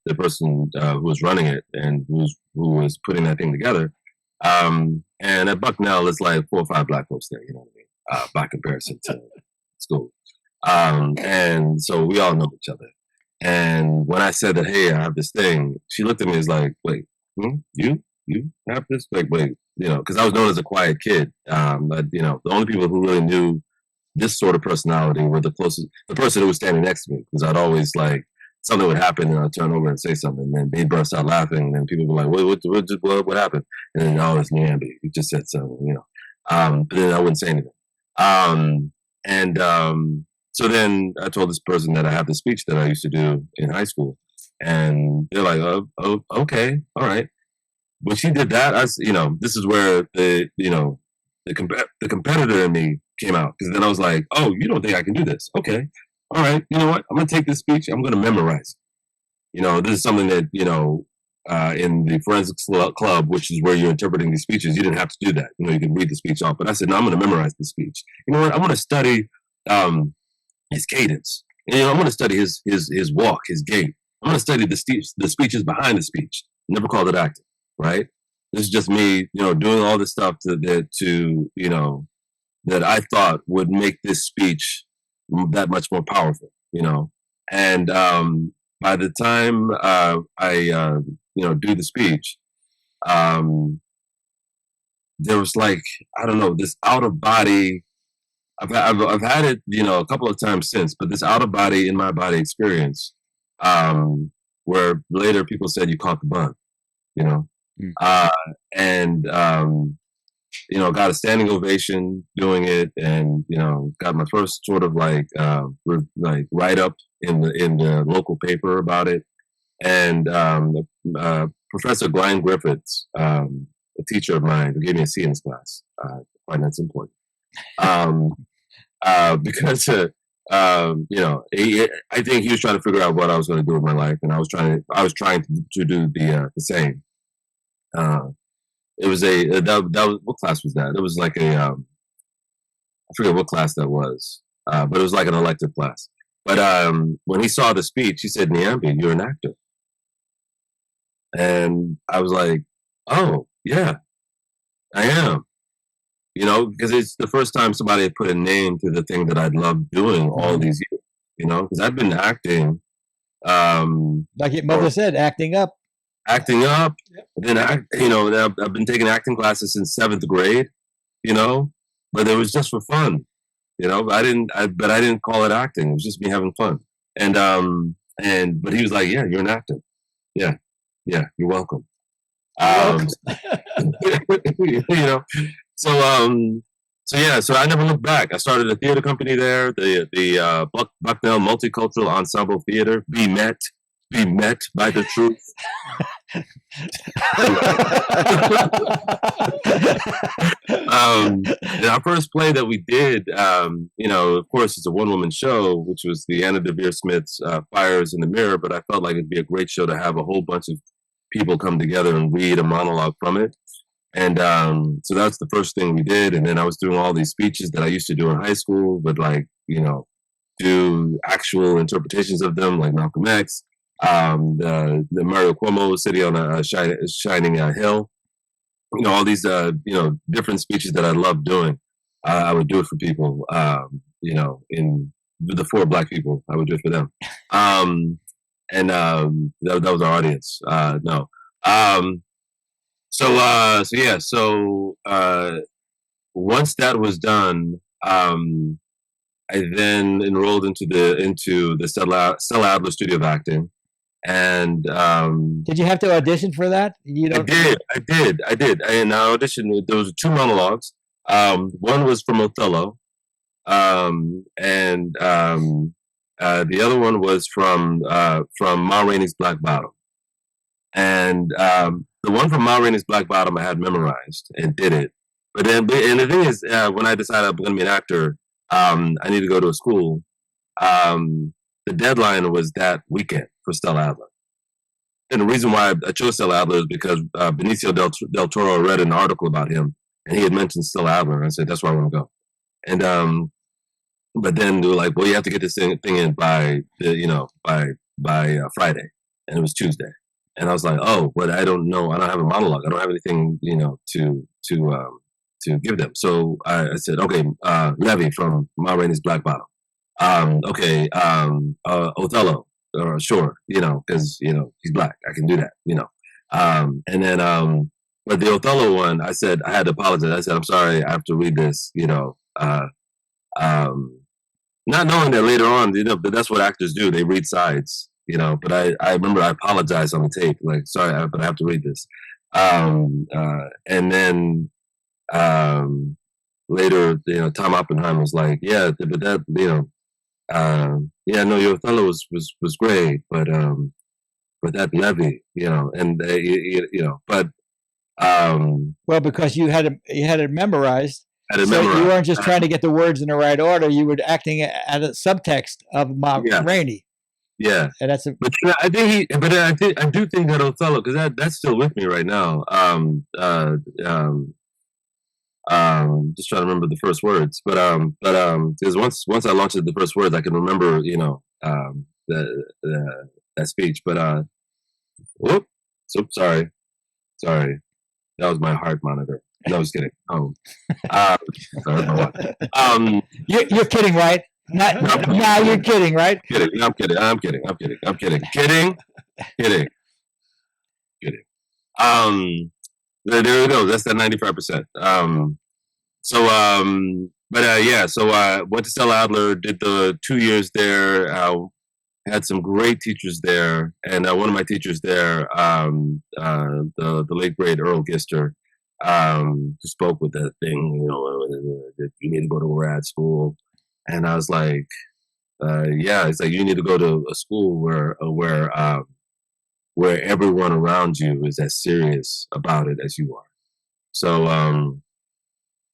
the person who was running it and who was putting that thing together. And at Bucknell, it's like 4 or 5 black folks there, you know what I mean, by comparison to school. And so we all know each other. And when I said that, hey, I have this thing, she looked at me and was like, wait, you have this? Like, wait, you know, because I was known as a quiet kid. But, you know, the only people who really knew this sort of personality were the person who was standing next to me, because I'd always like, something would happen and I'd turn over and say something, and then they'd burst out laughing, and then people would be like, what happened? And then, oh, it's Nyambi. He just said something, you know. But then I wouldn't say anything. So then I told this person that I have the speech that I used to do in high school, and they're like, oh, okay, all right. When she did that, you know, this is where the competitor in me came out, because then I was like, oh, you don't think I can do this? Okay. All right. You know what? I'm going to take this speech. I'm going to memorize it. You know, this is something that, you know, in the forensics club, which is where you're interpreting these speeches, you didn't have to do that. You know, you can read the speech off. But I said, no, I'm going to memorize the speech. You know what? I'm going to study his cadence. And, you know, I'm going to study his walk, his gait. I'm going to study the speeches behind the speech. Never called it acting, right? This is just me, you know, doing all this stuff to you know, that I thought would make this speech that much more powerful, you know. And by the time I you know, do the speech, there was like, I don't know, this out of body. I've had it, you know, a couple of times since, but this out of body, in my body experience, where later people said you caught the bug, you know. And you know, got a standing ovation doing it, and you know, got my first sort of like write up in the local paper about it. And Professor Glenn Griffiths, a teacher of mine, who gave me a C in his class. I find that's important, because you know, I think he was trying to figure out what I was going to do with my life, and I was trying to do the same. It was that was, what class was that? It was like I forget what class that was, but it was like an elective class. But when he saw the speech, he said, "Nyambi, you're an actor." And I was like, "Oh, yeah, I am." You know, because it's the first time somebody had put a name to the thing that I'd loved doing all these years. You know, because I've been acting. Like your mother said, acting up. Acting up, then you know, I've been taking acting classes since 7th grade, you know, but it was just for fun, you know. I didn't call it acting. It was just me having fun. And but he was like, "Yeah, you're an actor. Yeah, you're welcome." You know, so yeah, so I never looked back. I started a theater company there, the Bucknell Multicultural Ensemble Theater. Be met by the truth. And our first play that we did, you know, of course, it's a one-woman show, which was the Anna Devere Smith's Fires in the Mirror, but I felt like it'd be a great show to have a whole bunch of people come together and read a monologue from it. And so that's the first thing we did. And then I was doing all these speeches that I used to do in high school, but like, you know, do actual interpretations of them, like Malcolm X. The Mario Cuomo City on a Shining Hill, you know, all these you know, different speeches that I love doing. I would do it for people, you know, in the 4 black people. I would do it for them, and that was our audience. No, so yeah, so once that was done, I then enrolled into the Stella Adler Studio of Acting. And did you have to audition for that? I did. And I auditioned. There was 2 monologues. One was from Othello, and the other one was from Ma Rainey's Black Bottom. And the one from Ma Rainey's Black Bottom I had memorized and did it. But then, and the thing is, when I decided I'm going to be an actor, I need to go to a school. The deadline was that weekend for Stella Adler. And the reason why I chose Stella Adler is because Benicio del Toro read an article about him, and he had mentioned Stella Adler. And I said, that's where I want to go. And but then they were like, well, you have to get this thing in by Friday, and it was Tuesday. And I was like, oh, but I don't know. I don't have a monologue. I don't have anything, to give them. So I said, okay, Levy from Ma Rainey's Black Bottom. Othello, sure, because he's black. I can do that, and then, but the Othello one, I said I had to apologize. I said, I'm sorry, I have to read this, not knowing that later on, but that's what actors do. They read sides, But I remember I apologized on the tape, like, sorry, but I have to read this. And then later, Tom Oppenheim was like, yeah, but that, your Othello was great, but that Levy, but Well, because you had it memorized. You weren't just trying to get the words in the right order. You were acting at a subtext of Ma Rainey. Yeah, and that's but I think I do think that Othello, because that's still with me right now. Just trying to remember the first words, but because once I launched the first words, I can remember that speech. But sorry, that was my heart monitor. No, I was kidding. You're kidding, right? No, you're kidding, right? I'm kidding. There we go. That's that 95%. So went to Stella Adler, did the 2 years there. Had some great teachers there, and one of my teachers there, the late great Earl Gister, who spoke with that thing, you need to go to grad school. And I was like, it's like, you need to go to a school where everyone around you is as serious about it as you are. So I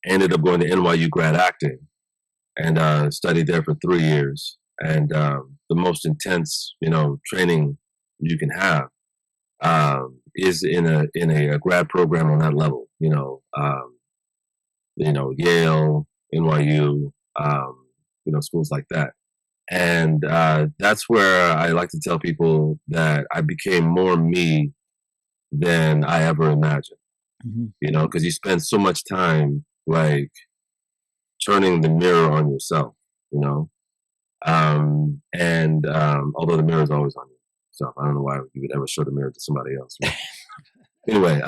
ended up going to NYU grad acting and studied there for 3 years. And the most intense, training you can have is in a grad program on that level. Yale, NYU, schools like that. And that's where I like to tell people that I became more me than I ever imagined. Mm-hmm. Because you spend so much time like turning the mirror on yourself, although the mirror is always on you. So I don't know why you would ever show the mirror to somebody else. Anyway,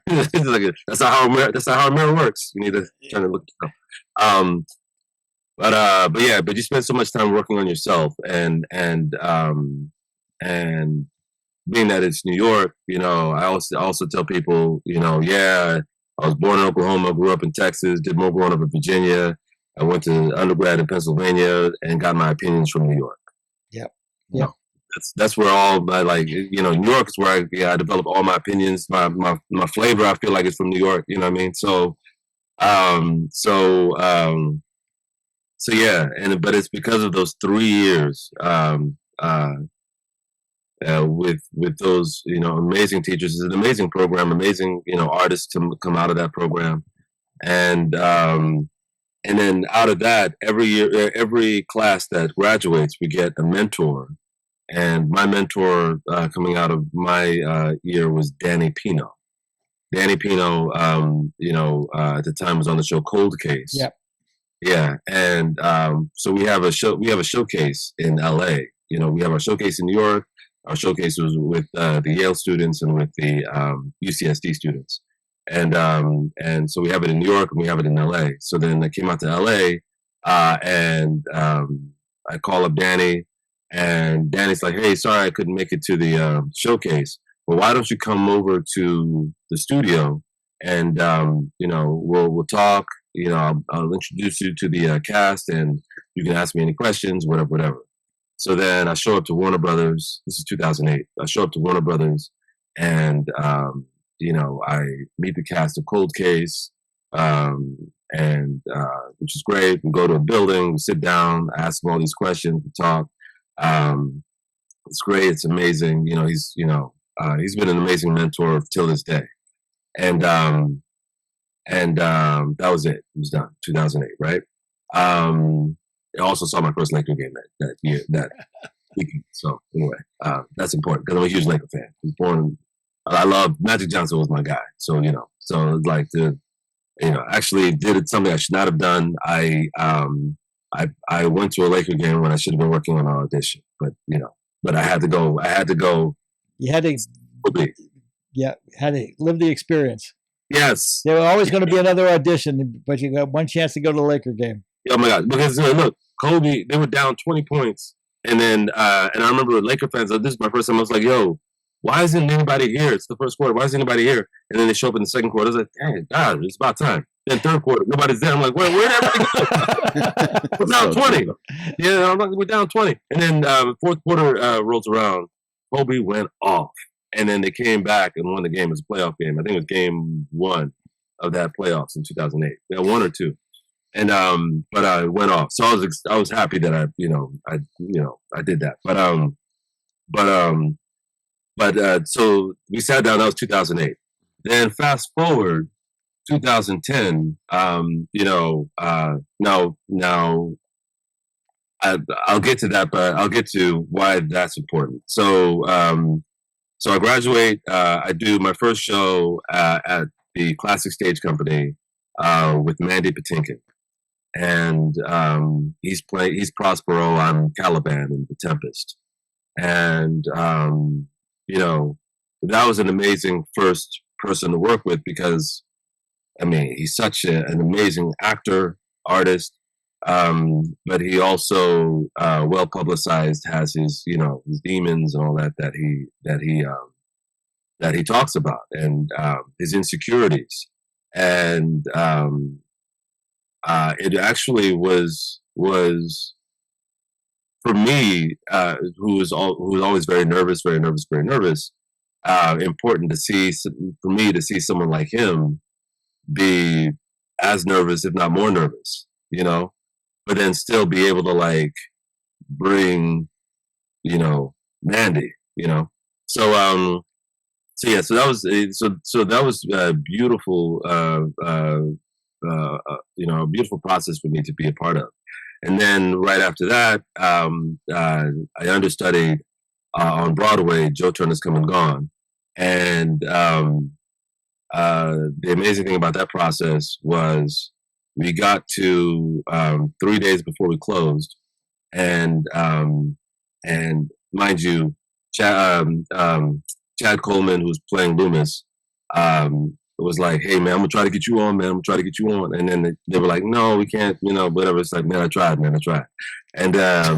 that's not how a mirror works. You need to turn and look at yourself. But you spend so much time working on yourself, and being that it's New York, I also tell people, I was born in Oklahoma, grew up in Texas, did more growing up in Virginia. I went to undergrad in Pennsylvania and got my opinions from New York. Yep. That's where all my New York is where I develop all my opinions. My flavor, I feel like, is from New York. You know what I mean? So yeah, but it's because of those 3 years with those amazing teachers. It's an amazing program, amazing artists to come out of that program, and then out of that, every year, every class that graduates, we get a mentor. And my mentor coming out of my year was Danny Pino. Danny Pino, at the time was on the show Cold Case. Yep. Yeah, and so we have a showcase in LA. We have our showcase in New York. Our showcase was with the Yale students and with the UCSD students, and so we have it in New York and we have it in LA. So then I came out to LA, and I call up Danny, and Danny's like, "Hey, sorry I couldn't make it to the showcase, but why don't you come over to the studio and we'll talk. I'll introduce you to the cast, and you can ask me any questions, whatever." So then I show up to Warner Brothers. This is 2008. I show up to Warner Brothers, and I meet the cast of Cold Case, and which is great. We go to a building, we sit down, ask them all these questions, we talk. It's great. It's amazing. He's been an amazing mentor till this day. And that was it. It was done. 2008, right? I also saw my first Laker game that year, that weekend. So anyway, that's important because I'm a huge Laker fan. I was born. I love Magic Johnson was my guy. So so it's like actually did something I should not have done. I went to a Laker game when I should have been working on an audition, but I had to go. You had to. Had to live the experience. Yes. There was always going to be another audition, but you got one chance to go to the Laker game. Oh my God! Because look, Kobe, they were down 20 points, and then and I remember Laker fans. This is my first time. I was like, "Yo, why isn't anybody here? It's the first quarter. Why isn't anybody here?" And then they show up in the second quarter. I was like, "Dang, God, it's about time." Then third quarter, nobody's there. I'm like, "Where'd everybody go?" We're down 20. Yeah, I'm like, we're down 20. And then fourth quarter rolls around. Kobe went off. And then they came back and won the game. It was a playoff game. I think it was game 1 of that playoffs in 2008. Yeah, 1 or 2. And but I went off. So I was happy that I did that. But so we sat down. That was 2008. Then fast forward 2010. Now I'll get to that, but I'll get to why that's important. So I graduate. I do my first show at the Classic Stage Company with Mandy Patinkin, and he's Prospero. I'm Caliban in The Tempest, and that was an amazing first person to work with because he's such an amazing actor, artist. But he also well publicized has his his demons and all that he talks about, and his insecurities, and it actually was for me, who was always very nervous, important to see for me to see someone like him be as nervous, if not more nervous, but then still be able to bring, Mandy, So that was a beautiful, beautiful process for me to be a part of. And then right after that, I understudied on Broadway, Joe Turner's Come and Gone. And the amazing thing about that process was we got to 3 days before we closed, and mind you, Chad Coleman, who's playing Loomis, was like, "Hey man, I'm gonna try to get you on, man. I'm gonna try to get you on." And then they were like, "No, we can't, whatever." It's like, "Man, I tried, man, I tried." And I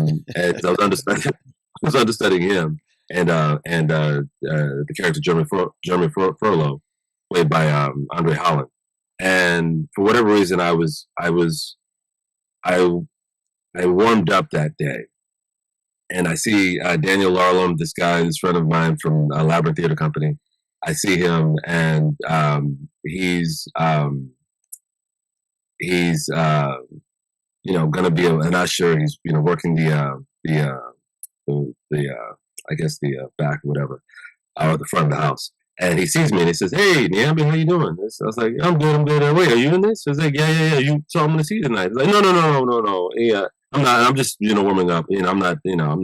was understudying him, and the character Jeremy Furlow, played by Andre Holland. And for whatever reason, I warmed up that day, and I see Daniel Larlam, this guy, this friend of mine from Labyrinth Theater Company. I see him, and he's going to be an usher. He's working the I guess the back or whatever, or the front of the house. And he sees me and he says, "Hey, Nyambi, how you doing?" I was like, I'm good. Wait, are you in this? He's like, yeah. So I'm going to see you tonight. He's like, no. Yeah, I'm not. I'm just, warming up. I'm not going on.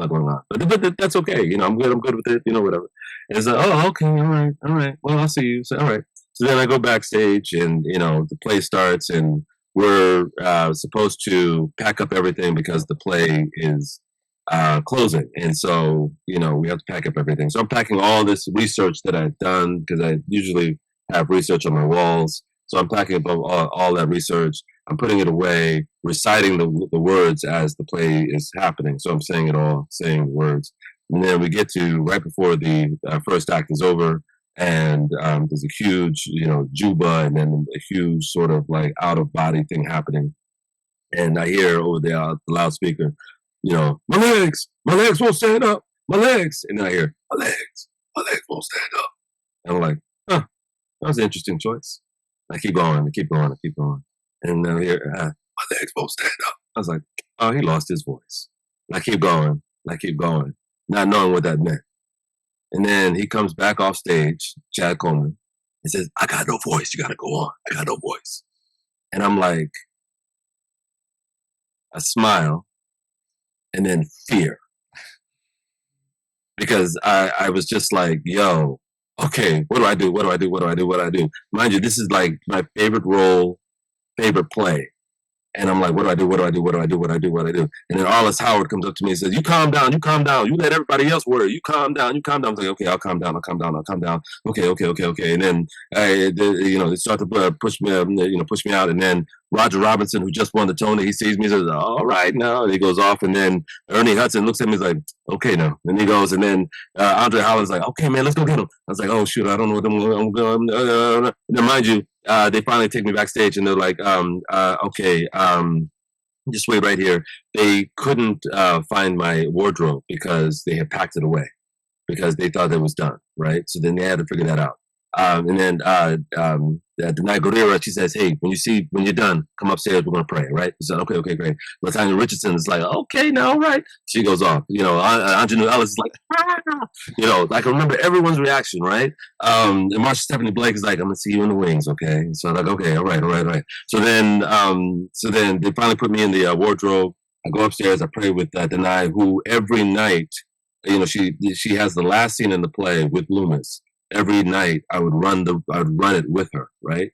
But that's okay. I'm good with it. Whatever. And it's like, oh, okay, all right. Well, I'll see you. So all right. So then I go backstage, and the play starts, and we're supposed to pack up everything because the play is closing, and so we have to pack up everything. So I'm packing all this research that I've done, because I usually have research on my walls. So I'm packing up all that research. I'm putting it away, reciting the words as the play is happening. So I'm saying it all, saying the words, and then we get to right before the first act is over, and there's a huge juba, and then a huge sort of out of body thing happening, and I hear over the loudspeaker, my legs won't stand up, my legs. And then I hear, my legs won't stand up. And I'm like, that was an interesting choice. I keep going. And then I hear, my legs won't stand up. I was like, oh, he lost his voice. And I keep going, not knowing what that meant. And then he comes back off stage, Chad Coleman, and says, I got no voice. You got to go on. I got no voice. And I'm like, I smile, and then fear. Because I was just like, yo, okay, what do I do? Mind you, this is like my favorite role, favorite play. And I'm like, what do I do? And then Arliss Howard comes up to me and says, you calm down. You let everybody else worry. You calm down. I'm like, okay, I'll calm down. Okay. And then, they start to push me out. And then Roger Robinson, who just won the Tony, he sees me and says, all right now. And he goes off. And then Ernie Hudson looks at me and is like, okay, now. And he goes. And then Andre Holland's like, okay, man, let's go get him. I was like, oh, shoot, I don't know what I'm going to. Then mind you, they finally take me backstage and they're like, okay, just wait right here. They couldn't find my wardrobe because they had packed it away because they thought it was done, right? So then they had to figure that out. And then the night Gurira, she says, hey, when you're done, come upstairs, we're going to pray, right? So okay, great. LaTanya Richardson is like, okay, now, all right. She goes off. Anjanou Ellis is like, I can remember everyone's reaction, right? And Marsha Stephanie Blake is like, I'm going to see you in the wings, okay? So I'm like, okay, all right. So then they finally put me in the wardrobe. I go upstairs, I pray with Denai, who every night, she has the last scene in the play with Loomis. Every night I would run it with her, right?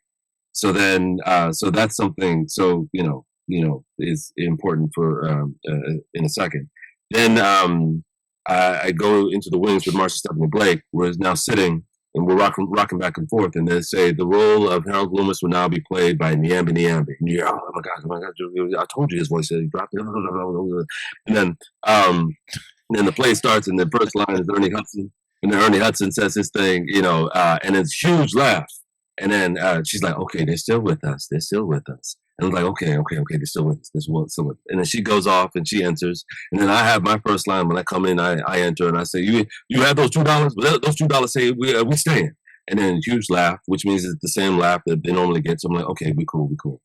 So then, so that's something. So is important for in a second. Then I go into the wings with Marsha Stephanie Blake. We're now sitting and we're rocking back and forth. And they say the role of Harold Loomis will now be played by Nyambi. And you're, oh my God! I told you his voice. He dropped it. And then the play starts, and the first line is Ernie Hudson. And then Ernie Hudson says his thing, and it's huge laugh. And then she's like, okay, they're still with us. And I'm like, okay, they're still with us. And then she goes off and she enters. And then I have my first line when I come in, I enter and I say, you have those $2? But those $2 say we staying. And then huge laugh, which means it's the same laugh that they normally get. So I'm like, okay, we cool.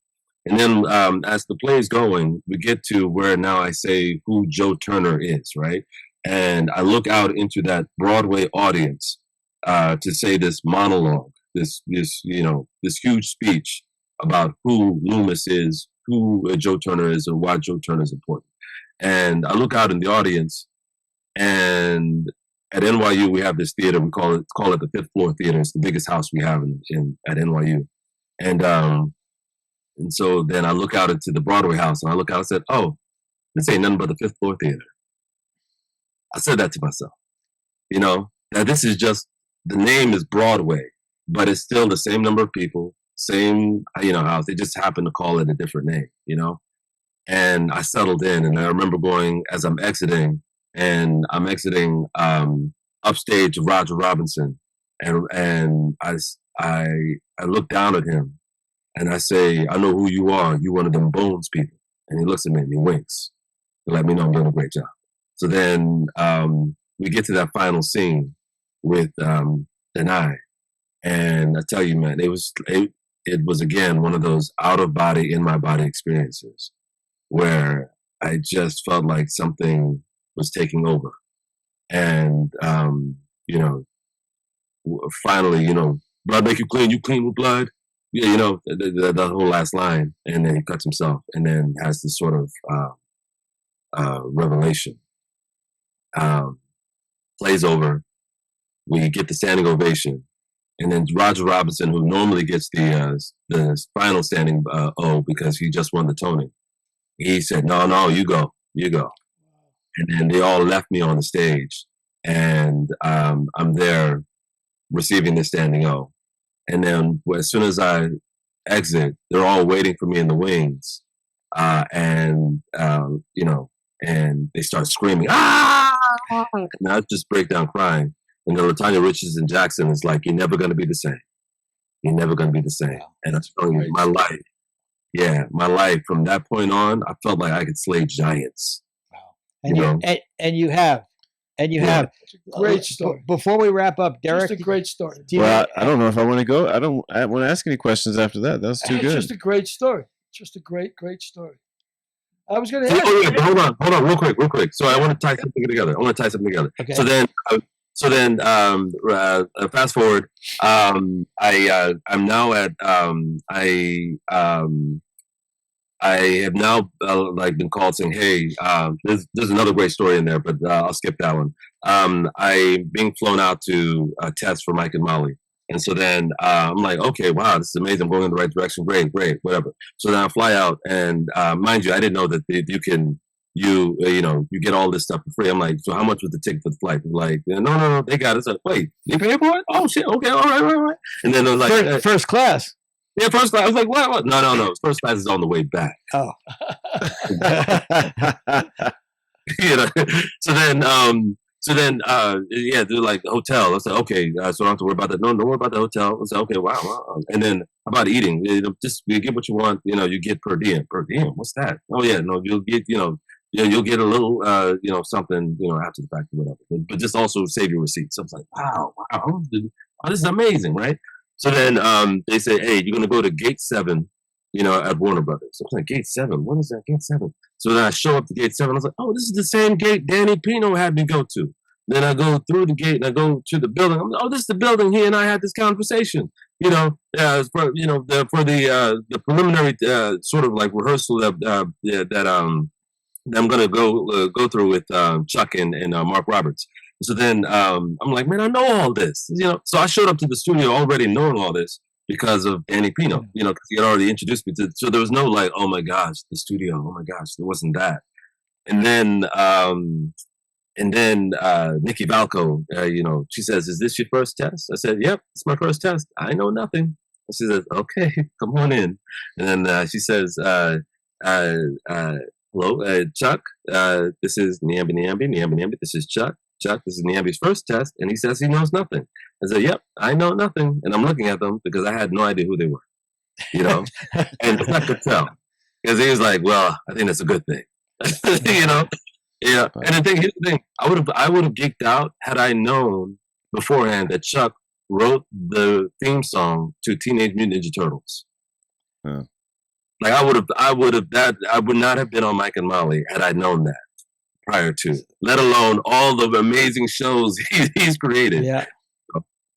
And then as the play is going, we get to where now I say who Joe Turner is, right? And I look out into that Broadway audience to say this monologue, this huge speech about who Loomis is, who Joe Turner is, and why Joe Turner is important. And I look out in the audience, and at NYU we have this theater. We call it the Fifth Floor Theater. It's the biggest house we have at NYU. And so then I look out into the Broadway house, and I look out and said, oh, this ain't nothing but the Fifth Floor Theater. I said that to myself, that this is just, the name is Broadway, but it's still the same number of people, same, house. They just happen to call it a different name, and I settled in. And I remember going, as I'm exiting, upstage of Roger Robinson. And I look down at him and I say, I know who you are. You one of them Bones people. And he looks at me and he winks to let me know I'm doing a great job. So then we get to that final scene with Denai, and I tell you, man, it was again one of those out of body, in my body experiences where I just felt like something was taking over, and finally, blood make you clean with blood. Yeah, the whole last line, and then he cuts himself, and then has this sort of revelation. Plays over, we get the standing ovation, and then Roger Robinson, who normally gets the final standing O because he just won the Tony, he said, no, you go. And then they all left me on the stage, and I'm there receiving the standing O. And then as soon as I exit, they're all waiting for me in the wings, and they start screaming, ah! And I just break down crying. And then LaTanya Richardson Jackson is like, you're never going to be the same. You're never going to be the same. Wow. And I'm telling you, my life from that point on, I felt like I could slay giants. Wow. And You you know. and you have. And you have. It's a great story. Before we wrap up, Derek. Just a great story. do you Well, have- I don't know if I want to go. I want to ask any questions after that. That was too It's good. just a great story. Just a great story. I was going to ask. Oh yeah, but hold on, real quick. So I want to tie something together. Okay. So then, fast forward. I'm now at I have now been called saying, hey, there's another great story in there, but I'll skip that one. I'm being flown out to test for Mike and Mollie. And so then I'm like, okay, wow, this is amazing. I'm going in the right direction. Great, whatever. So then I fly out, and mind you, I didn't know that you get all this stuff for free. I'm like, so how much was the ticket for the flight? Like, no, they got it. So, wait, you pay for it? Oh shit, okay, all right. And then I was like, first class. yeah, first class. I was like, what? No, first class is on the way back. Oh. So then, they're like hotel. I was like, okay, so I don't have to worry about that. No, don't worry about the hotel. I was like, okay, wow. And then about eating, you get what you want. You get per diem. Per diem, what's that? Oh yeah, no, you'll get, you'll get a little, something, after the fact or whatever. But just also save your receipts. So I was like, wow, this is amazing, right? So then they say, hey, you're gonna go to Gate 7, at Warner Brothers. So I was like, Gate 7? What is that? Gate 7? So then I show up to Gate 7. I was like, oh, this is the same gate Danny Pino had me go to. Then I go through the gate and I go to the building. I'm like, oh, this is the building he and I had this conversation. For the preliminary sort of like rehearsal that I'm gonna go through with Chuck and Mark Roberts. So then I'm like, man, I know all this. So I showed up to the studio already knowing all this because of Danny Pino, because he had already introduced me to. So there was no like, oh my gosh, the studio. Oh my gosh, there wasn't that. And then Nikki Valco, she says, "Is this your first test?" I said, "Yep, it's my first test. I know nothing." And she says, "Okay, come on in." And then she says, "Hello, Chuck. This is Nyambi. This is Chuck. Chuck, this is Nyambi's first test, and he says he knows nothing." I said, "Yep, I know nothing." And I'm looking at them because I had no idea who they were, and I could tell because he was like, "Well, I think that's a good thing," Yeah. And here's the thing: I would have geeked out had I known beforehand that Chuck wrote the theme song to Teenage Mutant Ninja Turtles. Yeah. Like I would not have been on Mike and Mollie had I known that prior to, let alone all the amazing shows he's created. Yeah.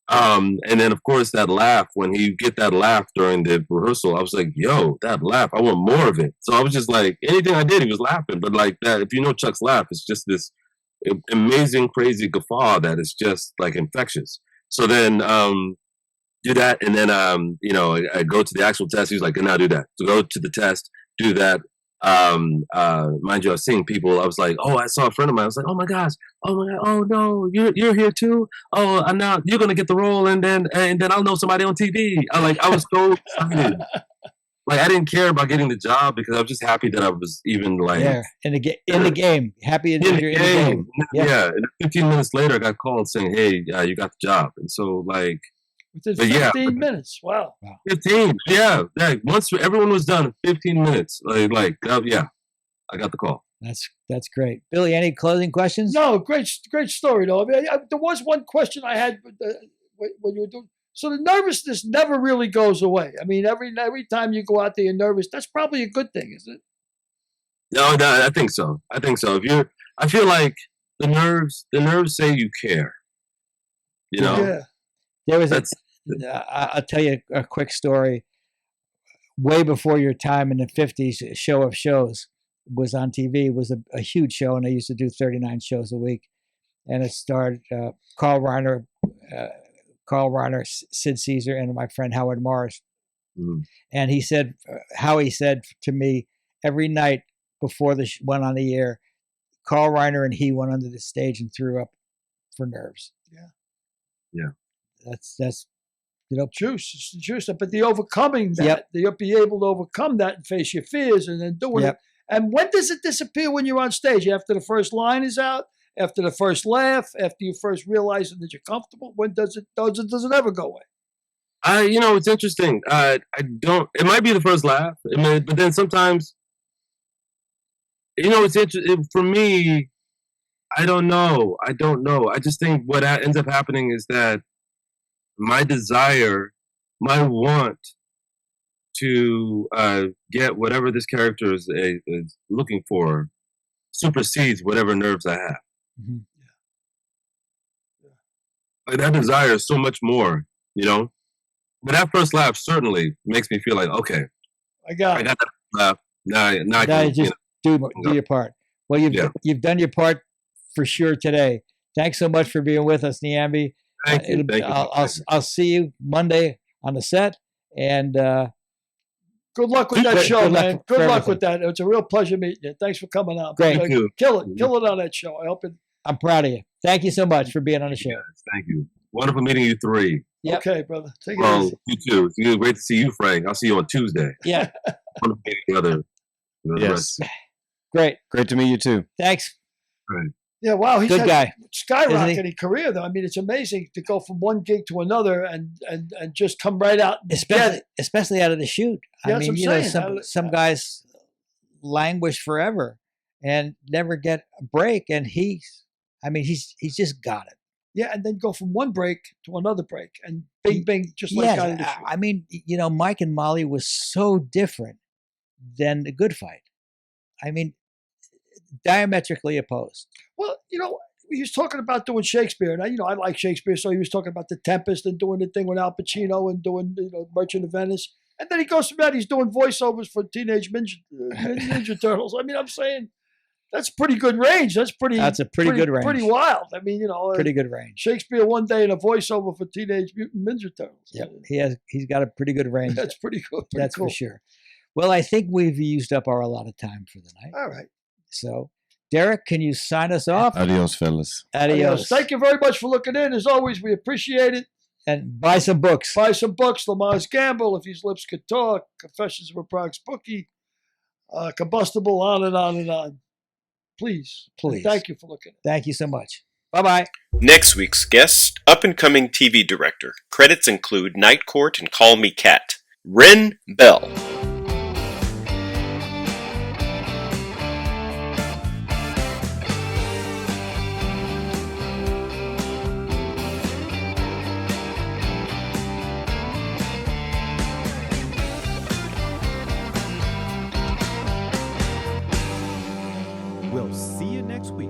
And then of course that laugh, when he get that laugh during the rehearsal, I was like, yo, that laugh, I want more of it. So I was just like, anything I did, he was laughing. But like that, if you know Chuck's laugh, it's just this amazing, crazy guffaw that is just like infectious. So then do that, and then I go to the actual test. He was like, now do that. So go to the test, do that. Mind you, I was seeing people. I was like, oh, I saw a friend of mine. I was like, oh my gosh, oh no, you're here too. Oh, and now you're gonna get the role, and then I'll know somebody on TV. I was so excited. Like I didn't care about getting the job because I was just happy that I was even like in the game, happy that you're in the game. Yeah. And 15 minutes later, I got called saying, hey, you got the job, and so like. Within 15 minutes. Wow. 15. Yeah. Once everyone was done, 15 minutes. I got the call. That's great. Billy, any closing questions? No, great story though. I mean, there was one question I had when you were doing. So the nervousness never really goes away. I mean, every time you go out there, you're nervous. That's probably a good thing, isn't it? No, I think so. I feel like the nerves say you care. Yeah. There was I'll tell you a quick story. Way before your time in the 50s, Show of Shows was on TV. It was a huge show, and I used to do 39 shows a week. And it starred Carl Reiner, Sid Caesar, and my friend Howard Morris. Mm. And Howie said to me every night before went on the air, Carl Reiner and he went under the stage and threw up for nerves. Yeah. That's juice. It's the juice. But the overcoming that, you'll be able to overcome that and face your fears and then doing it. And when does it disappear when you're on stage? After the first line is out? After the first laugh? After you first realize that you're comfortable? When does it ever go away? It's interesting. It might be the first laugh. But then sometimes, it's interesting. For me, I don't know. I just think what ends up happening is that my desire, my want to get whatever this character is looking for supersedes whatever nerves I have. Mm-hmm. Like that desire is so much more, you know. But that first laugh certainly makes me feel like, okay, I got that laugh. Now I Now can, you just do your part. Well, you've done your part for sure today. Thanks so much for being with us, Nyambi. Thank you. I'll see you Monday on the set, and good luck with that show, man. Good luck everything. with that. It's a real pleasure meeting you. Thanks for coming on. Great. Thank you. Kill it on that show. I hope it. I'm proud of you. Thank you so much for being on the show. Yes, thank you. Wonderful meeting you three. Yep. Okay, brother. Take it Well, easy. you too. It's great to see you, Frank. I'll see you on Tuesday. Yeah, Wonderful meeting the other. Yes. great. Great to meet you too. Thanks. Right. Yeah, wow. He's Good had guy. skyrocketing career, though. I mean, it's amazing to go from one gig to another and just come right out. And Especially out of the shoot. Yeah, I that's mean, what you I'm know, saying. some guys languish forever and never get a break, and he's just got it. Yeah, and then go from one break to another break, and bing, bing, just like out of the shoot. I mean, you know, Mike and Mollie was so different than The Good Fight. I mean, diametrically opposed. Well, you know, he was talking about doing Shakespeare, and I like Shakespeare, so he was talking about The Tempest and doing the thing with Al Pacino and doing Merchant of Venice, and then he goes from that, he's doing voiceovers for Teenage Ninja Turtles. I mean, I'm saying that's pretty good range. That's a pretty good range. Pretty wild. I mean, pretty good range. Shakespeare one day and a voiceover for Teenage Mutant Ninja Turtles. Yeah, he's got a pretty good range. That's pretty good. That's cool. for sure. Well, I think we've used up our allotted time for the night. All right. So, Derek, can you sign us off? Adios, fellas. Adios. Thank you very much for looking in. As always, we appreciate it. And buy some books. Buy some books. Lamar's Gamble, If These Lips Could Talk, Confessions of a Bronx Bookie, Combustible, on and on and on. Please. And thank you for looking. Thank you so much. Bye-bye. Next week's guest, up-and-coming TV director. Credits include Night Court and Call Me Kat. Ren Bell. We'll see you next week.